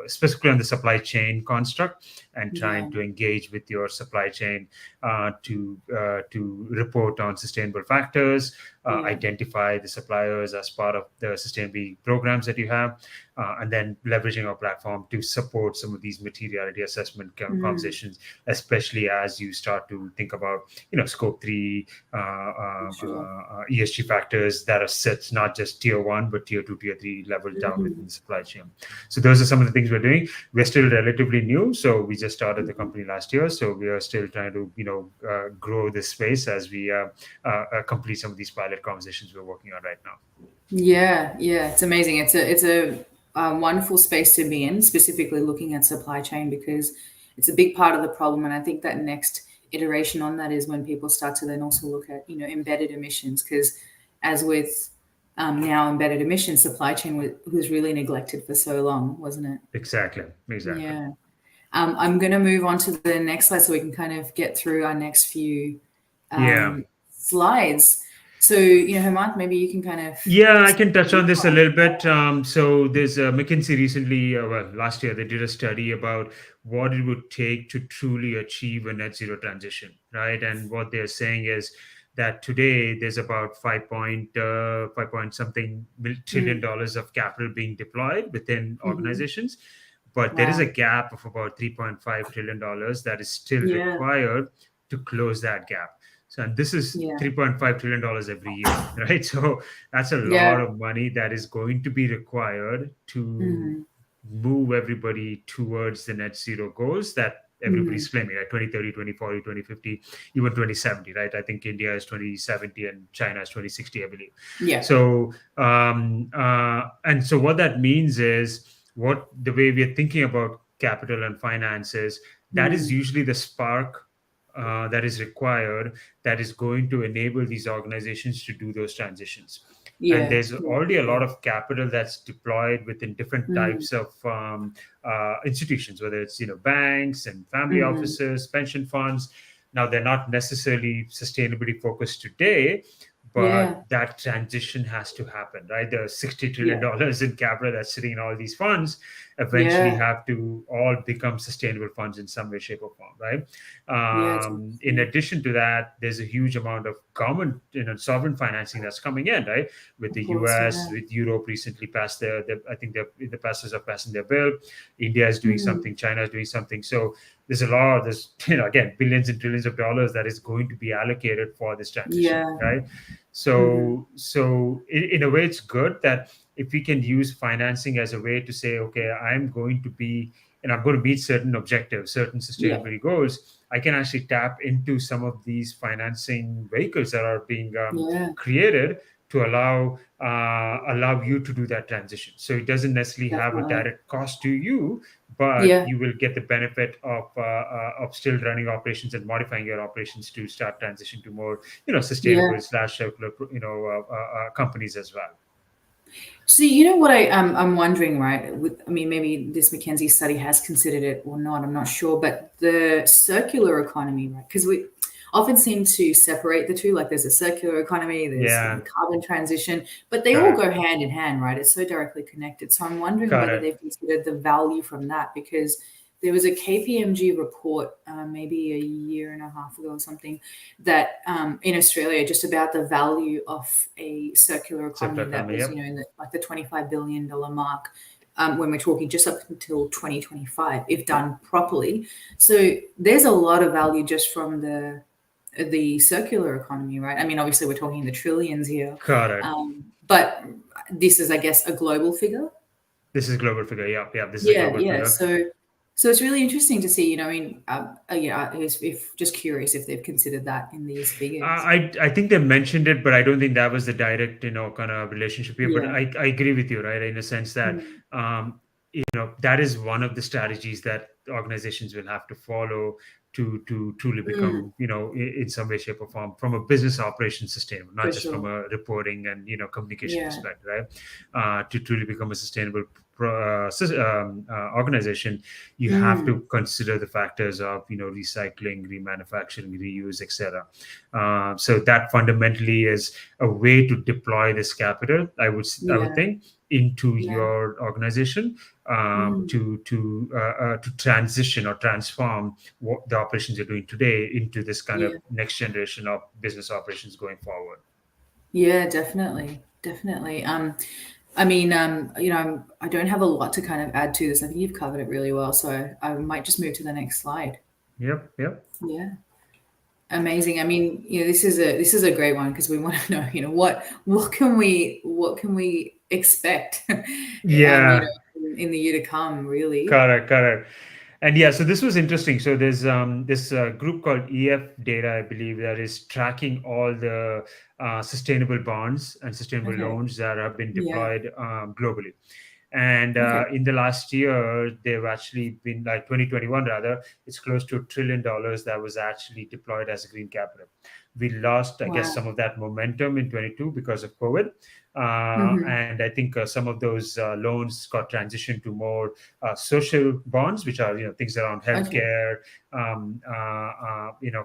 Speaker 2: specifically on the supply chain construct, and trying to engage with your supply chain to report on sustainable factors, identify the suppliers as part of the sustainability programs that you have, and then leveraging our platform to support some of these materiality assessment conversations, especially as you start to think about, scope 3 ESG factors that are set not just tier 1, but tier 2, tier 3 level down within the supply chain. So those are some of the things we're doing. We're still relatively new, so we just started the company last year. So we are still trying to, grow this space as we complete some of these pilot conversations we're working on right now.
Speaker 1: Yeah, it's amazing. It's a wonderful space to be in, specifically looking at supply chain, because it's a big part of the problem. And I think that next iteration on that is when people start to then also look at, embedded emissions, because as with now embedded emissions, supply chain was really neglected for so long, wasn't it?
Speaker 2: Exactly.
Speaker 1: Yeah. I'm going to move on to the next slide so we can kind of get through our next few
Speaker 2: Yeah.
Speaker 1: slides. So, Hemanth, maybe you can kind of.
Speaker 2: Yeah, I can touch on this a little bit. So there's McKinsey recently, well, last year, they did a study about what it would take to truly achieve a net zero transition, right? And what they're saying is that today there's about 5 point something trillion dollars of capital being deployed within organizations, but there is a
Speaker 1: Wow.
Speaker 2: gap of about 3.5 trillion dollars that is still
Speaker 1: Yeah.
Speaker 2: required to close that gap. So, and this is
Speaker 1: Yeah.
Speaker 2: $3.5 trillion every year, right? So that's a lot
Speaker 1: Yeah.
Speaker 2: of money that is going to be required to
Speaker 1: Mhm.
Speaker 2: move everybody towards the net zero goals that everybody's
Speaker 1: Mhm.
Speaker 2: claiming, right? 2030, 2040, 2050, even 2070, right? I think India is 2070 and China is 2060, I believe.
Speaker 1: Yeah.
Speaker 2: So, and so what that means is what the way we are thinking about capital and finances, that is usually the spark that is required that is going to enable these organizations to do those transitions. And
Speaker 1: Yeah.
Speaker 2: there's
Speaker 1: Yeah.
Speaker 2: already a
Speaker 1: Yeah.
Speaker 2: lot of capital that's deployed within different
Speaker 1: Mm.
Speaker 2: types of institutions, whether it's banks and family
Speaker 1: Mhm.
Speaker 2: offices, pension funds. Now they're not necessarily sustainability focused today, but
Speaker 1: Yeah.
Speaker 2: that transition has to happen, right? The $60
Speaker 1: Yeah.
Speaker 2: trillion in capital that's sitting in all these funds eventually
Speaker 1: Yeah.
Speaker 2: have to all become sustainable funds in some way, shape, or form, right?
Speaker 1: Yeah. It's
Speaker 2: In
Speaker 1: interesting.
Speaker 2: addition to that, there's a huge amount of government, sovereign financing that's coming in, right? With
Speaker 1: Of
Speaker 2: the
Speaker 1: course.
Speaker 2: US,
Speaker 1: Yeah.
Speaker 2: with Europe recently passed I think the pastors are passing their bill. India is doing
Speaker 1: Mm.
Speaker 2: something. China is doing something. So there's again, billions and trillions of dollars that is going to be allocated for this transition,
Speaker 1: Yeah.
Speaker 2: right?
Speaker 1: Mhm.
Speaker 2: So in a way, it's good that if we can use financing as a way to say, okay, I'm going to be and I'm going to meet certain objectives, certain
Speaker 1: Yeah.
Speaker 2: sustainability goals, I can actually tap into some of these financing vehicles that are being
Speaker 1: Yeah.
Speaker 2: created to allow you to do that transition. So it doesn't necessarily have a
Speaker 1: Definitely.
Speaker 2: direct cost to you, but
Speaker 1: Yeah.
Speaker 2: you will get the benefit of still running operations and modifying your operations to start transition to more
Speaker 1: Yeah.
Speaker 2: sustainable slash circular companies as well.
Speaker 1: So you know what I'm wondering, right? I mean, maybe this McKinsey study has considered it or not. I'm not sure, but the circular economy, right? Because we often seem to separate the two. Like there's a circular economy, there's
Speaker 2: Yeah,
Speaker 1: the carbon transition, but they all
Speaker 2: correct,
Speaker 1: go hand in hand, right? It's so directly connected. So I'm wondering whether
Speaker 2: correct.
Speaker 1: they've considered the value from that, because there was a KPMG report maybe a year and a half ago or something that in Australia, just about the value of a circular
Speaker 2: Circular
Speaker 1: economy that
Speaker 2: economy.
Speaker 1: was,
Speaker 2: Yep.
Speaker 1: in the $25 billion mark, when we're talking just up until 2025, if done properly. So there's a lot of value just from the circular economy, right? I mean, obviously we're talking the trillions here,
Speaker 2: Correct.
Speaker 1: but this is, I guess, a global figure.
Speaker 2: This is global figure. Yeah, yeah. This is a
Speaker 1: Yeah,
Speaker 2: global
Speaker 1: yeah.
Speaker 2: figure.
Speaker 1: So it's really interesting to see. I mean, yeah, if just curious if they've considered that in these figures.
Speaker 2: I think they mentioned it, but I don't think that was the direct kind of relationship here. But
Speaker 1: Yeah.
Speaker 2: I agree with you, right? In a sense that
Speaker 1: Mm.
Speaker 2: that is one of the strategies that organizations will have to follow to truly
Speaker 1: Mm,
Speaker 2: become in some way, shape, or form from a business operation sustainable,
Speaker 1: for
Speaker 2: not just from
Speaker 1: sure.
Speaker 2: a reporting and communication
Speaker 1: Yeah.
Speaker 2: perspective, right? To truly become a sustainable organization, you have
Speaker 1: Mm,
Speaker 2: to consider the factors of recycling, remanufacturing, reuse, etc. So that fundamentally is a way to deploy this capital. I would
Speaker 1: yeah.
Speaker 2: think into
Speaker 1: Yeah.
Speaker 2: your organization
Speaker 1: Mm,
Speaker 2: to transition or transform what the operations you're doing today into this kind of
Speaker 1: yeah.
Speaker 2: next generation of business operations going forward.
Speaker 1: Yeah, definitely. Definitely. I mean, I don't have a lot to kind of add to this. I think you've covered it really well. So I might just move to the next slide.
Speaker 2: Yep, yep.
Speaker 1: Yeah. Amazing. I mean, this is a great one because we want to know, what can we expect,
Speaker 2: Yeah,
Speaker 1: in the year to come, really.
Speaker 2: correct, correct. And yeah, so this was interesting. So there's this group called EF Data, I believe, that is tracking all the sustainable bonds and sustainable
Speaker 1: Okay.
Speaker 2: loans that have been
Speaker 1: Yeah.
Speaker 2: deployed globally. And
Speaker 1: Okay.
Speaker 2: in the last year, they've actually been, like 2021 rather, it's close to $1 trillion that was actually deployed as a green capital. We lost, I guess,
Speaker 1: Wow.
Speaker 2: some of that momentum in 22 because of COVID.
Speaker 1: Mm-hmm.
Speaker 2: And I think some of those loans got transitioned to more social bonds, which are, things around
Speaker 1: Okay.
Speaker 2: healthcare,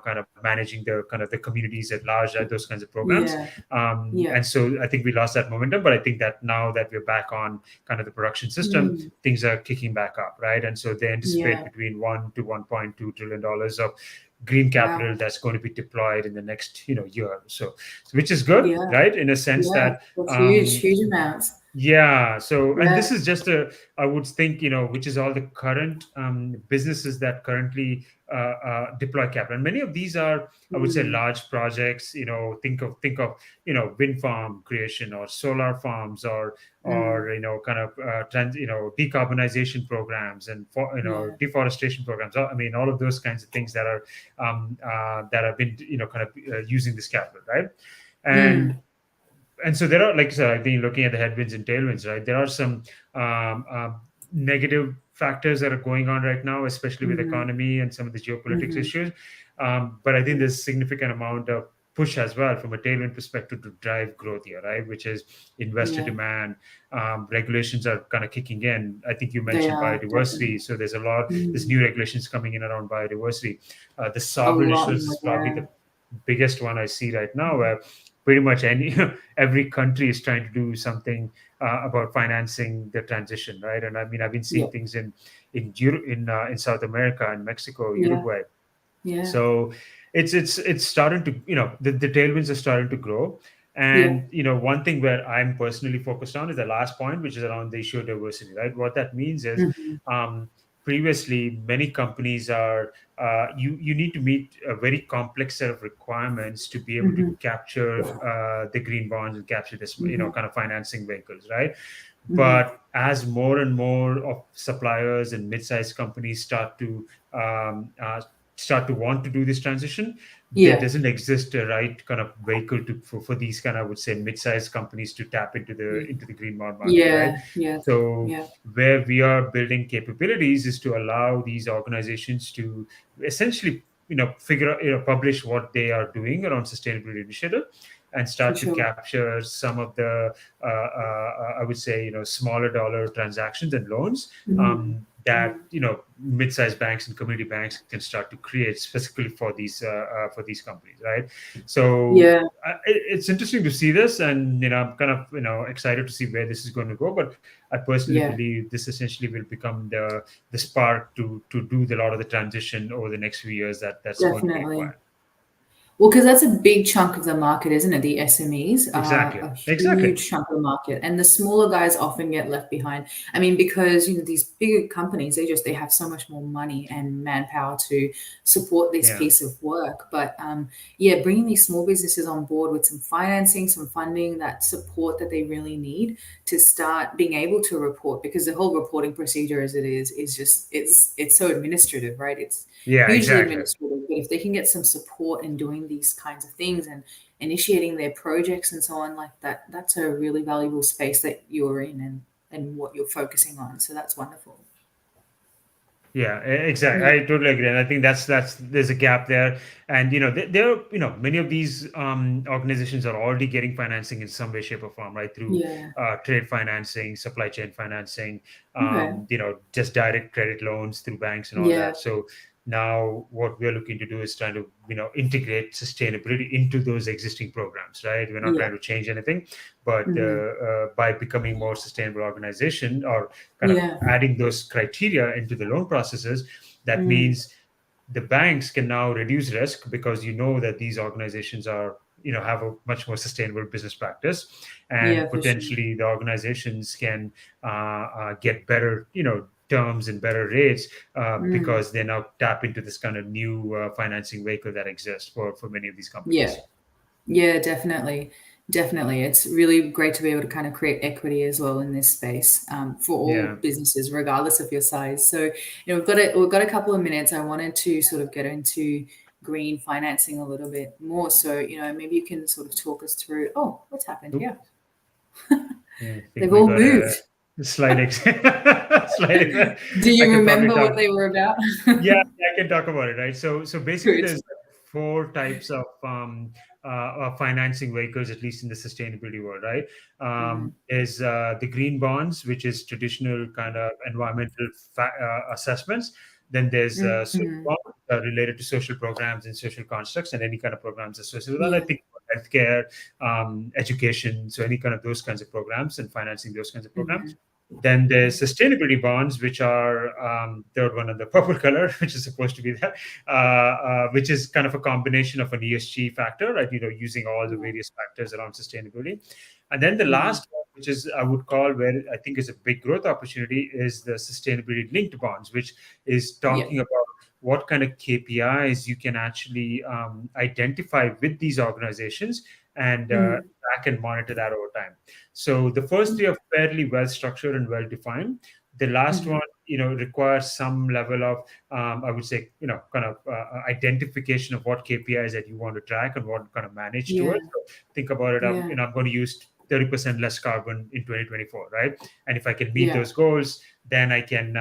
Speaker 2: kind of managing the kind of the communities at large, those kinds of programs.
Speaker 1: Yeah. Yeah.
Speaker 2: And so I think we lost that momentum, but I think that now that we're back on kind of the production system,
Speaker 1: Mm.
Speaker 2: things are kicking back up, right? And so they anticipate
Speaker 1: Yeah.
Speaker 2: between $1 to $1.2 trillion of green
Speaker 1: Wow.
Speaker 2: capital that's going to be deployed in the next year or so, which is good,
Speaker 1: Yeah.
Speaker 2: right? In a sense
Speaker 1: Yeah.
Speaker 2: that
Speaker 1: That's huge, huge amounts.
Speaker 2: yeah. So, and this
Speaker 1: Yeah.
Speaker 2: is just I would think, which is all the current businesses that currently deploy capital. And many of these are, I would say,
Speaker 1: Mm.
Speaker 2: large projects. Think of, wind farm creation or solar farms or
Speaker 1: Mm.
Speaker 2: kind of decarbonization programs and
Speaker 1: Yeah.
Speaker 2: deforestation programs. I mean, all of those kinds of things that have been, kind of using this capital, right? And
Speaker 1: Mm.
Speaker 2: and so there are, like I said, I've been looking at the headwinds and tailwinds, right? There are some negative factors that are going on right now, especially with
Speaker 1: Mm-hmm.
Speaker 2: economy and some of the geopolitics
Speaker 1: Mm-hmm.
Speaker 2: issues. But I think
Speaker 1: Yeah.
Speaker 2: there's significant amount of push as well from a tailwind perspective to drive growth here, right? Which is investor
Speaker 1: Yeah.
Speaker 2: demand. Regulations are kind of kicking in. I think you
Speaker 1: They
Speaker 2: mentioned
Speaker 1: are definitely.
Speaker 2: biodiversity. So there's
Speaker 1: Mm.
Speaker 2: new regulations coming in around biodiversity. The
Speaker 1: A
Speaker 2: sovereign
Speaker 1: lot
Speaker 2: issues
Speaker 1: more.
Speaker 2: is probably
Speaker 1: Yeah.
Speaker 2: the biggest one I see right now, where pretty much every country is trying to do something about financing the transition, right? And I mean, I've been
Speaker 1: Yeah.
Speaker 2: seeing things in South America and Mexico,
Speaker 1: Yeah.
Speaker 2: Uruguay.
Speaker 1: Yeah.
Speaker 2: So it's starting to, the tailwinds are starting to grow.
Speaker 1: Yeah.
Speaker 2: And one thing where I'm personally focused on is the last point, which is around the issue of diversity, right? What that means is,
Speaker 1: Mm-hmm.
Speaker 2: um, previously many companies are, you need to meet a very complex set of requirements to be able to
Speaker 1: Mm-hmm.
Speaker 2: capture the green bonds and capture this,
Speaker 1: Mm-hmm.
Speaker 2: kind of financing vehicles, right?
Speaker 1: Mm-hmm.
Speaker 2: But as more and more of suppliers and mid-sized companies um, uh, start to want to do this transition, there
Speaker 1: Yeah.
Speaker 2: doesn't exist a right kind of vehicle for these kind of, I would say, mid-sized companies to tap into the green bond market, right?
Speaker 1: Yeah. Yeah.
Speaker 2: So
Speaker 1: Yeah.
Speaker 2: where we are building capabilities is to allow these organizations to essentially, figure out, publish what they are doing around sustainability initiative, and
Speaker 1: For
Speaker 2: start to
Speaker 1: sure.
Speaker 2: capture some of the, I would say, smaller dollar transactions and loans,
Speaker 1: Mm-hmm.
Speaker 2: that
Speaker 1: Mm.
Speaker 2: mid-sized banks and community banks can start to create specifically for these companies, right? So
Speaker 1: Yeah.
Speaker 2: it's interesting to see this, and I'm kind of excited to see where this is going to go. But I personally
Speaker 1: Yeah.
Speaker 2: believe this essentially will become the spark to do a lot of the transition over the next few years that's going to be
Speaker 1: Definitely.
Speaker 2: required.
Speaker 1: Well, because that's a big chunk of the market, isn't it? The SMEs are
Speaker 2: Exactly,
Speaker 1: a
Speaker 2: exactly.
Speaker 1: huge chunk of the market, and the smaller guys often get left behind. I mean, because these bigger companies, they have so much more money and manpower to support this
Speaker 2: Yeah,
Speaker 1: piece of work. But yeah, bringing these small businesses on board with some financing, some funding, that support that they really need to start being able to report, because the whole reporting procedure as it is just it's so administrative, right? It's
Speaker 2: yeah,
Speaker 1: hugely
Speaker 2: exactly.
Speaker 1: administrative. But if they can get some support in doing these kinds of things and initiating their projects and so on like that, that's a really valuable space that you're in and what you're focusing on. So that's wonderful.
Speaker 2: Yeah, exactly.
Speaker 1: Yeah.
Speaker 2: I totally agree, and I think that's there's a gap there, and there are, many of these organizations are already getting financing in some way, shape, or form, right? Through
Speaker 1: Yeah.
Speaker 2: trade financing, supply chain financing,
Speaker 1: Okay.
Speaker 2: just direct credit loans through banks and all
Speaker 1: Yeah.
Speaker 2: that. So now what we're looking to do is trying to integrate sustainability into those existing programs, right? We're not
Speaker 1: Yeah.
Speaker 2: trying to change anything, but
Speaker 1: Hmm.
Speaker 2: by becoming more sustainable organization, or kind of
Speaker 1: Yeah.
Speaker 2: adding those criteria into the loan processes, that
Speaker 1: Mm.
Speaker 2: means the banks can now reduce risk, because that these organizations are, have a much more sustainable business practice,
Speaker 1: Yeah,
Speaker 2: and
Speaker 1: for sure.
Speaker 2: potentially the organizations can get better, terms and better rates,
Speaker 1: Mm.
Speaker 2: because they now tap into this kind of new financing vehicle that exists for many of these
Speaker 1: Yeah.
Speaker 2: companies.
Speaker 1: Yeah, definitely. Definitely. It's really great to be able to kind of create equity as well in this space, for all
Speaker 2: Yeah.
Speaker 1: businesses, regardless of your size. So, we've got a couple of minutes. I wanted to sort of get into green financing a little bit more. So, maybe you can sort of talk us through. Oh, what's happened
Speaker 2: Oop.
Speaker 1: here?
Speaker 2: Yeah, I think
Speaker 1: They've
Speaker 2: we
Speaker 1: all
Speaker 2: got a
Speaker 1: moved.
Speaker 2: Slide X. Slide.
Speaker 1: Do
Speaker 2: I
Speaker 1: you
Speaker 2: can probably
Speaker 1: remember
Speaker 2: talk.
Speaker 1: what they were about?
Speaker 2: Yeah, I can talk about it, right? So basically,
Speaker 1: Good.
Speaker 2: there's four types of financing vehicles, at least in the sustainability world, right?
Speaker 1: Mm,
Speaker 2: Is the green bonds, which is traditional kind of environmental assessments. Then there's social
Speaker 1: mm,
Speaker 2: bonds related to social programs and social constructs and any kind of programs associated with that. I
Speaker 1: yeah.
Speaker 2: think healthcare, education, so any kind of those kinds of programs and financing those kinds of programs.
Speaker 1: Mm,
Speaker 2: Then there's
Speaker 1: mm,
Speaker 2: sustainability bonds, which are third one in the purple color, which is supposed to be that, which is kind of a combination of an ESG factor, right? Using all the
Speaker 1: yeah.
Speaker 2: various factors around sustainability. And then the
Speaker 1: Mm,
Speaker 2: last one, which is I would call where I think is a big growth opportunity, is the sustainability linked bonds, which is
Speaker 1: yeah.
Speaker 2: talking about what kind of KPIs you can actually identify with these organizations and
Speaker 1: Mm,
Speaker 2: track and monitor that over time. So the first three are fairly well structured and well defined. The last
Speaker 1: mm,
Speaker 2: one, requires some level of, I would say, kind of identification of what KPIs that you want to track and what kind of manage
Speaker 1: yeah.
Speaker 2: towards. So think about it.
Speaker 1: Yeah.
Speaker 2: I'm going to use 30% less carbon in 2024, right? And if I can meet
Speaker 1: Yeah.
Speaker 2: those goals, then I can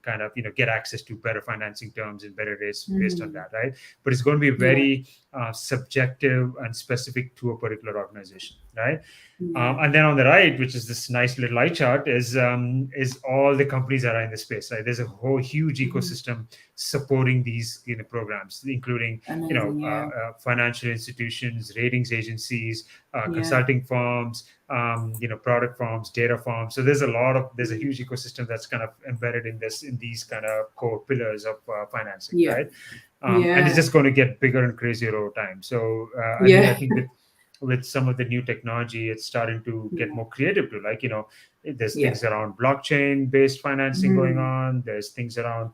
Speaker 2: kind of get access to better financing terms and better rates based on
Speaker 1: Mm,
Speaker 2: that, right? But it's going to be
Speaker 1: yeah.
Speaker 2: very subjective and specific to a particular organization, right?
Speaker 1: Yeah.
Speaker 2: And then on the right, which is this nice little eye chart, is all the companies that are in the space. Right, there's a whole huge
Speaker 1: Mhm.
Speaker 2: ecosystem supporting these programs, including
Speaker 1: Amazing. Yeah.
Speaker 2: financial institutions, ratings agencies,
Speaker 1: Yeah.
Speaker 2: consulting firms, product firms, data firms. So there's a
Speaker 1: Mm,
Speaker 2: huge ecosystem that's kind of embedded in these kind of core pillars of financing,
Speaker 1: yeah.
Speaker 2: right? And it's
Speaker 1: Yeah.
Speaker 2: just going to get bigger and crazier over time. So I
Speaker 1: Yeah.
Speaker 2: think with some of the new technology, it's starting to get
Speaker 1: Yeah.
Speaker 2: more creative too. Like, there's
Speaker 1: Yeah.
Speaker 2: things around blockchain based financing going
Speaker 1: Mm,
Speaker 2: on. There's things around,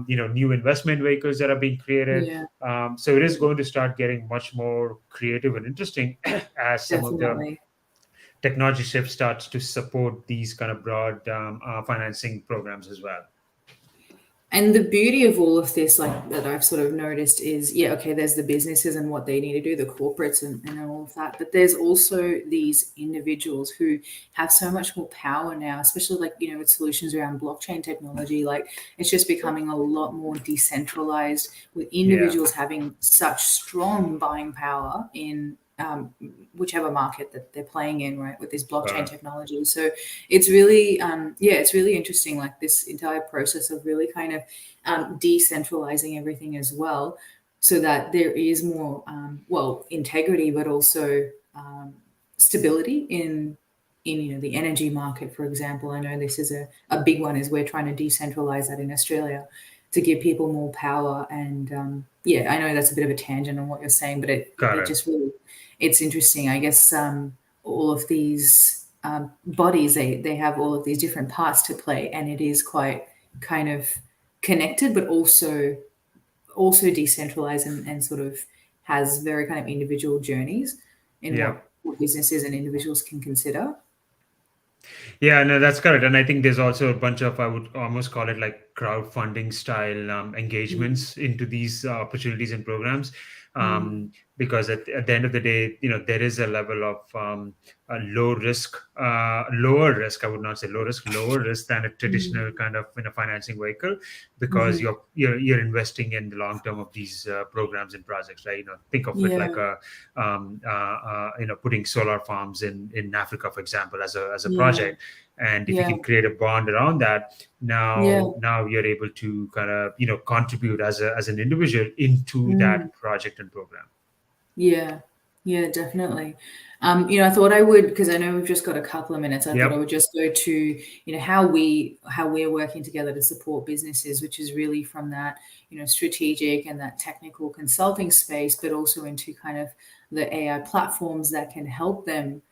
Speaker 2: new investment vehicles that are being created.
Speaker 1: yeah.
Speaker 2: So it is
Speaker 1: Yeah.
Speaker 2: going to start getting much more creative and interesting as some of the
Speaker 1: Definitely.
Speaker 2: technology shift starts to support these kind of broad financing programs as well.
Speaker 1: And the beauty of all of this, like that I've sort of noticed is, yeah, okay, there's the businesses and what they need to do, the corporates and all of that. But there's also these individuals who have so much more power now, especially like, with solutions around blockchain technology. Like it's just becoming a lot more decentralized with
Speaker 2: Yeah,
Speaker 1: individuals having such strong buying power in whichever market that they're playing in, right, with this blockchain
Speaker 2: uh,
Speaker 1: technology. So it's really, yeah, it's really interesting, like this entire process of really kind of decentralizing everything as well, so that there is more, well, integrity, but also stability in the energy market, for example. I know this is a big one, is we're trying to decentralize that in Australia to give people more power. And yeah, I know that's a bit of a tangent on what you're saying, but it
Speaker 2: correct.
Speaker 1: just really, it's interesting. I guess all of these bodies, they have all of these different parts to play, and it is quite kind of connected, but also decentralized, and sort of has very kind of individual journeys in
Speaker 2: Yeah.
Speaker 1: what businesses and individuals can consider.
Speaker 2: Yeah, no, that's correct. And I think there's also a bunch of, I would almost call it like crowdfunding style
Speaker 1: Mm,
Speaker 2: engagements into these opportunities and programs.
Speaker 1: mm,
Speaker 2: Because at the end of the day, there is a level of a lower risk, I would not say low risk, lower risk than a
Speaker 1: mm,
Speaker 2: traditional kind of financing vehicle, because
Speaker 1: mhm.
Speaker 2: you're investing in the long term of these programs and projects, right? Think of it like
Speaker 1: Yeah,
Speaker 2: a putting solar farms in Africa, for example, as a
Speaker 1: yeah,
Speaker 2: project. And if you
Speaker 1: yeah,
Speaker 2: can create a bond around that,
Speaker 1: yeah,
Speaker 2: now you're able to kind of contribute as an individual into
Speaker 1: mm,
Speaker 2: that project and program.
Speaker 1: yeah, yeah, definitely. I thought I would, because I know we've just got a couple of minutes. I thought I
Speaker 2: Yep.
Speaker 1: would just go to, how we're working together to support businesses, which is really from that, strategic and that technical consulting space, but also into kind of the AI platforms that can help them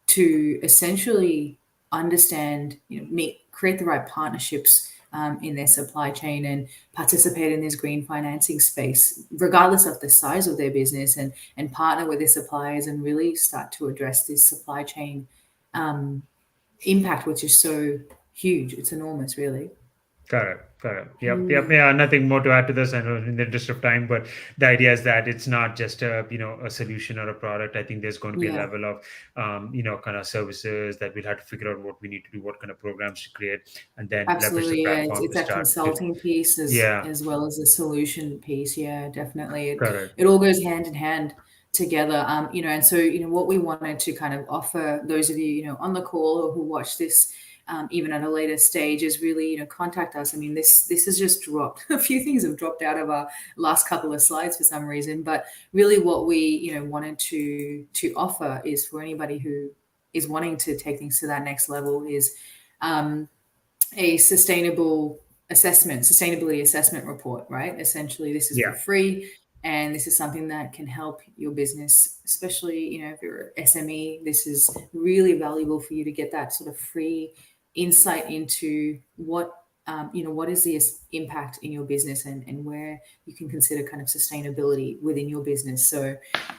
Speaker 1: to essentially understand, create the right partnerships in their supply chain, and participate in this green financing space, regardless of the size of their business, and partner with their suppliers and really start to address this supply chain um, impact, which is so huge. It's enormous, really.
Speaker 2: Correct. Yep. Yeah, nothing more to add to this. I know in the interest of time, but the idea is that it's not just a solution or a product. I think there's going to be a
Speaker 1: Yeah.
Speaker 2: level of kind of services that we'll have to figure out what we need to do, what kind of programs to create, and then leverage the
Speaker 1: Absolutely, yeah. It's,
Speaker 2: platform to
Speaker 1: it's that
Speaker 2: start to.
Speaker 1: consulting piece
Speaker 2: Yeah,
Speaker 1: as well as the solution piece. Yeah, definitely.
Speaker 2: correct.
Speaker 1: It all goes hand in hand together. And so what we wanted to kind of offer those of you on the call or who watch this even at a later stage is really contact us. I mean, this has just dropped. A few things have dropped out of our last couple of slides for some reason, but really what we wanted to offer is for anybody who is wanting to take things to that next level is a sustainability assessment report, right? Essentially, this is for
Speaker 2: Yeah,
Speaker 1: free, and this is something that can help your business, especially if you're an SME. This is really valuable for you to get that sort of free insight into what what is the impact in your business and where you can consider kind of sustainability within your business. So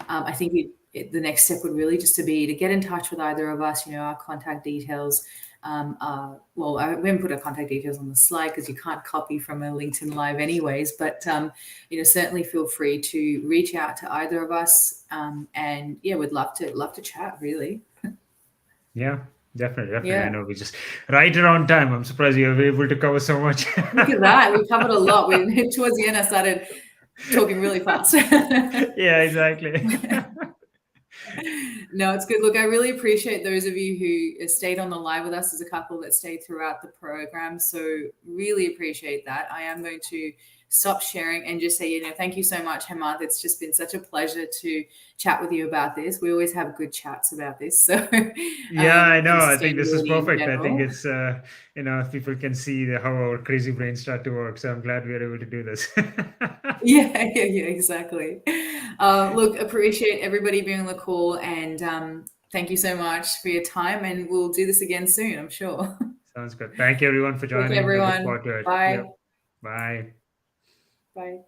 Speaker 1: I think the next step would really just to be to get in touch with either of us. Our contact details. Well, I haven't put our contact details on the slide because you can't copy from a LinkedIn Live anyways, but certainly feel free to reach out to either of us. And yeah, we'd love to chat, really.
Speaker 2: yeah, definitely.
Speaker 1: Yeah.
Speaker 2: I know we just right around time. I'm surprised you were able to cover so much.
Speaker 1: Look at that. We covered a lot. Towards the end, I started talking really fast.
Speaker 2: Yeah, exactly.
Speaker 1: No, it's good. Look, I really appreciate those of you who stayed on the live with us. There's a couple that stayed throughout the program. So really appreciate that. I am going to stop sharing and just say, thank you so much, Hemanth. It's just been such a pleasure to chat with you about this. We always have good chats about this. So
Speaker 2: Yeah, I know.
Speaker 1: and
Speaker 2: I think this is
Speaker 1: sustainability in
Speaker 2: perfect. I think
Speaker 1: general.
Speaker 2: it's if people can see how our crazy brains start to work. So I'm glad we are able to do this.
Speaker 1: Yeah, exactly. Look, appreciate everybody being on the call, and thank you so much for your time, and we'll do this again soon, I'm sure.
Speaker 2: Sounds good. Thank you everyone for
Speaker 1: Look,
Speaker 2: joining. We look
Speaker 1: everyone.
Speaker 2: forward to it.
Speaker 1: Bye.
Speaker 2: Yep. Bye.
Speaker 1: Bye.